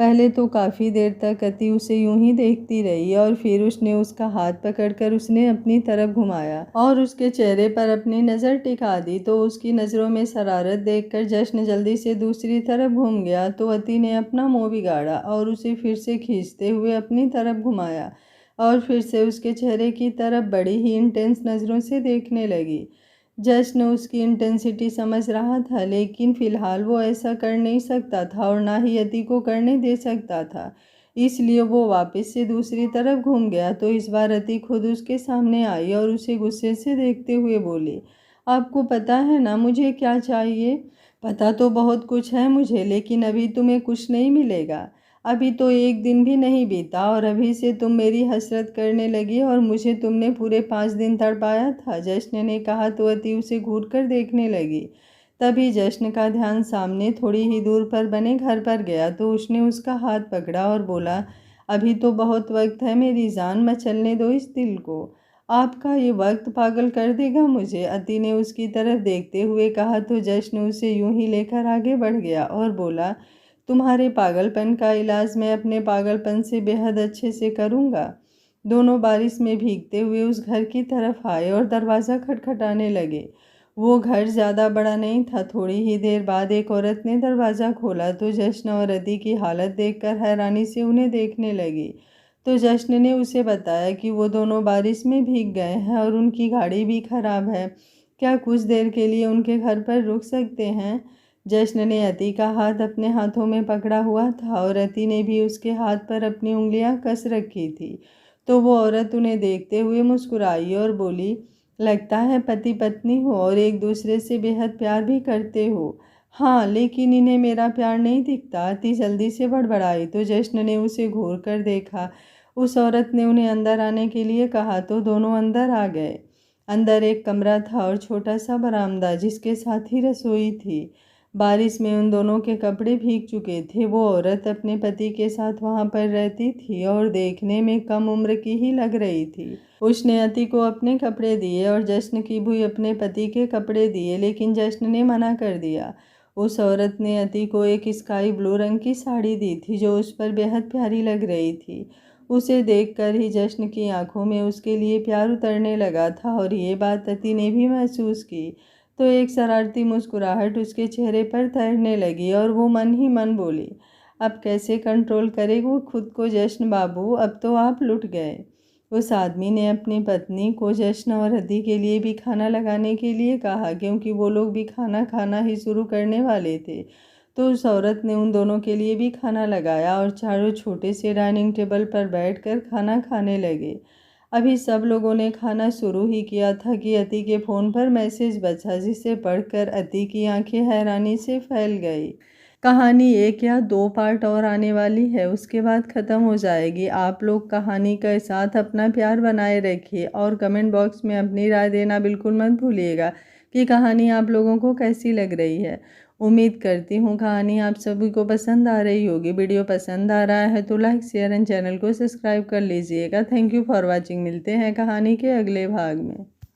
पहले तो काफ़ी देर तक अति उसे यूं ही देखती रही और फिर उसने उसका हाथ पकड़कर उसने अपनी तरफ घुमाया और उसके चेहरे पर अपनी नज़र टिका दी। तो उसकी नज़रों में शरारत देखकर जश्न जल्दी से दूसरी तरफ घूम गया। तो अति ने अपना मुंह बिगाड़ा और उसे फिर से खींचते हुए अपनी तरफ घुमाया और फिर से उसके चेहरे की तरफ बड़ी ही इंटेंस नज़रों से देखने लगी। जश्न उसकी इंटेंसिटी समझ रहा था, लेकिन फिलहाल वो ऐसा कर नहीं सकता था और ना ही अति को करने दे सकता था। इसलिए वो वापस से दूसरी तरफ घूम गया। तो इस बार अति खुद उसके सामने आई और उसे गुस्से से देखते हुए बोली, आपको पता है ना मुझे क्या चाहिए? पता तो बहुत कुछ है मुझे, लेकिन अभी तुम्हें कुछ नहीं मिलेगा। अभी तो एक दिन भी नहीं बीता और अभी से तुम मेरी हसरत करने लगी और मुझे तुमने पूरे 5 दिन तड़पाया था। जश्न ने कहा तो अति उसे घूर कर देखने लगी। तभी जश्न का ध्यान सामने थोड़ी ही दूर पर बने घर पर गया। तो उसने उसका हाथ पकड़ा और बोला, अभी तो बहुत वक्त है मेरी जान, मचलने दो इस दिल को। आपका ये वक्त पागल कर देगा मुझे, अति ने उसकी तरफ देखते हुए कहा। तो जश्न उसे यूं ही लेकर आगे बढ़ गया और बोला, तुम्हारे पागलपन का इलाज मैं अपने पागलपन से बेहद अच्छे से करूँगा। दोनों बारिश में भीगते हुए उस घर की तरफ आए और दरवाज़ा खटखटाने लगे। वो घर ज़्यादा बड़ा नहीं था। थोड़ी ही देर बाद एक औरत ने दरवाज़ा खोला। तो जश्न और अति की हालत देखकर हैरानी से उन्हें देखने लगी। तो जश्न ने उसे बताया कि वो दोनों बारिश में भीग गए हैं और उनकी गाड़ी भी खराब है। क्या कुछ देर के लिए उनके घर पर रुक सकते हैं? जश्न ने अति का हाथ अपने हाथों में पकड़ा हुआ था और अति ने भी उसके हाथ पर अपनी उंगलियां कस रखी थी। तो वो औरत उन्हें देखते हुए मुस्कुराई और बोली, लगता है पति पत्नी हो और एक दूसरे से बेहद प्यार भी करते हो। हाँ, लेकिन इन्हें मेरा प्यार नहीं दिखता, अति जल्दी से बड़बड़ाई। तो जश्न ने उसे घूर कर देखा। उस औरत ने उन्हें अंदर आने के लिए कहा तो दोनों अंदर आ गए। अंदर एक कमरा था और छोटा सा बरामदा, जिसके साथ ही रसोई थी। बारिश में उन दोनों के कपड़े भीग चुके थे। वो औरत अपने पति के साथ वहां पर रहती थी और देखने में कम उम्र की ही लग रही थी। उसने अति को अपने कपड़े दिए और जश्न की भी अपने पति के कपड़े दिए, लेकिन जश्न ने मना कर दिया। उस औरत ने अति को एक स्काई ब्लू रंग की साड़ी दी थी, जो उस पर बेहद प्यारी लग रही थी। उसे देखकर ही जश्न की आंखों में उसके लिए प्यार उतरने लगा था और ये बात अति ने भी महसूस की। तो एक शरारती मुस्कुराहट उसके चेहरे पर तैरने लगी और वो मन ही मन बोली, अब कैसे कंट्रोल करे वो खुद को जश्न बाबू, अब तो आप लुट गए। उस आदमी ने अपनी पत्नी को जश्न और अति के लिए भी खाना लगाने के लिए कहा, क्योंकि वो लोग भी खाना खाना ही शुरू करने वाले थे। तो उस औरत ने उन दोनों के लिए भी खाना लगाया और चारों छोटे से डाइनिंग टेबल पर बैठकर खाना खाने लगे। अभी सब लोगों ने खाना शुरू ही किया था कि अति के फ़ोन पर मैसेज बजा, जिसे पढ़कर अति की आंखें हैरानी से फैल गई। कहानी 1 या 2 पार्ट और आने वाली है, उसके बाद ख़त्म हो जाएगी। आप लोग कहानी के साथ अपना प्यार बनाए रखिए और कमेंट बॉक्स में अपनी राय देना बिल्कुल मत भूलिएगा कि कहानी आप लोगों को कैसी लग रही है। उम्मीद करती हूँ कहानी आप सभी को पसंद आ रही होगी। वीडियो पसंद आ रहा है तो लाइक शेयर एंड चैनल को सब्सक्राइब कर लीजिएगा। Thank you for watching. मिलते हैं कहानी के अगले भाग में।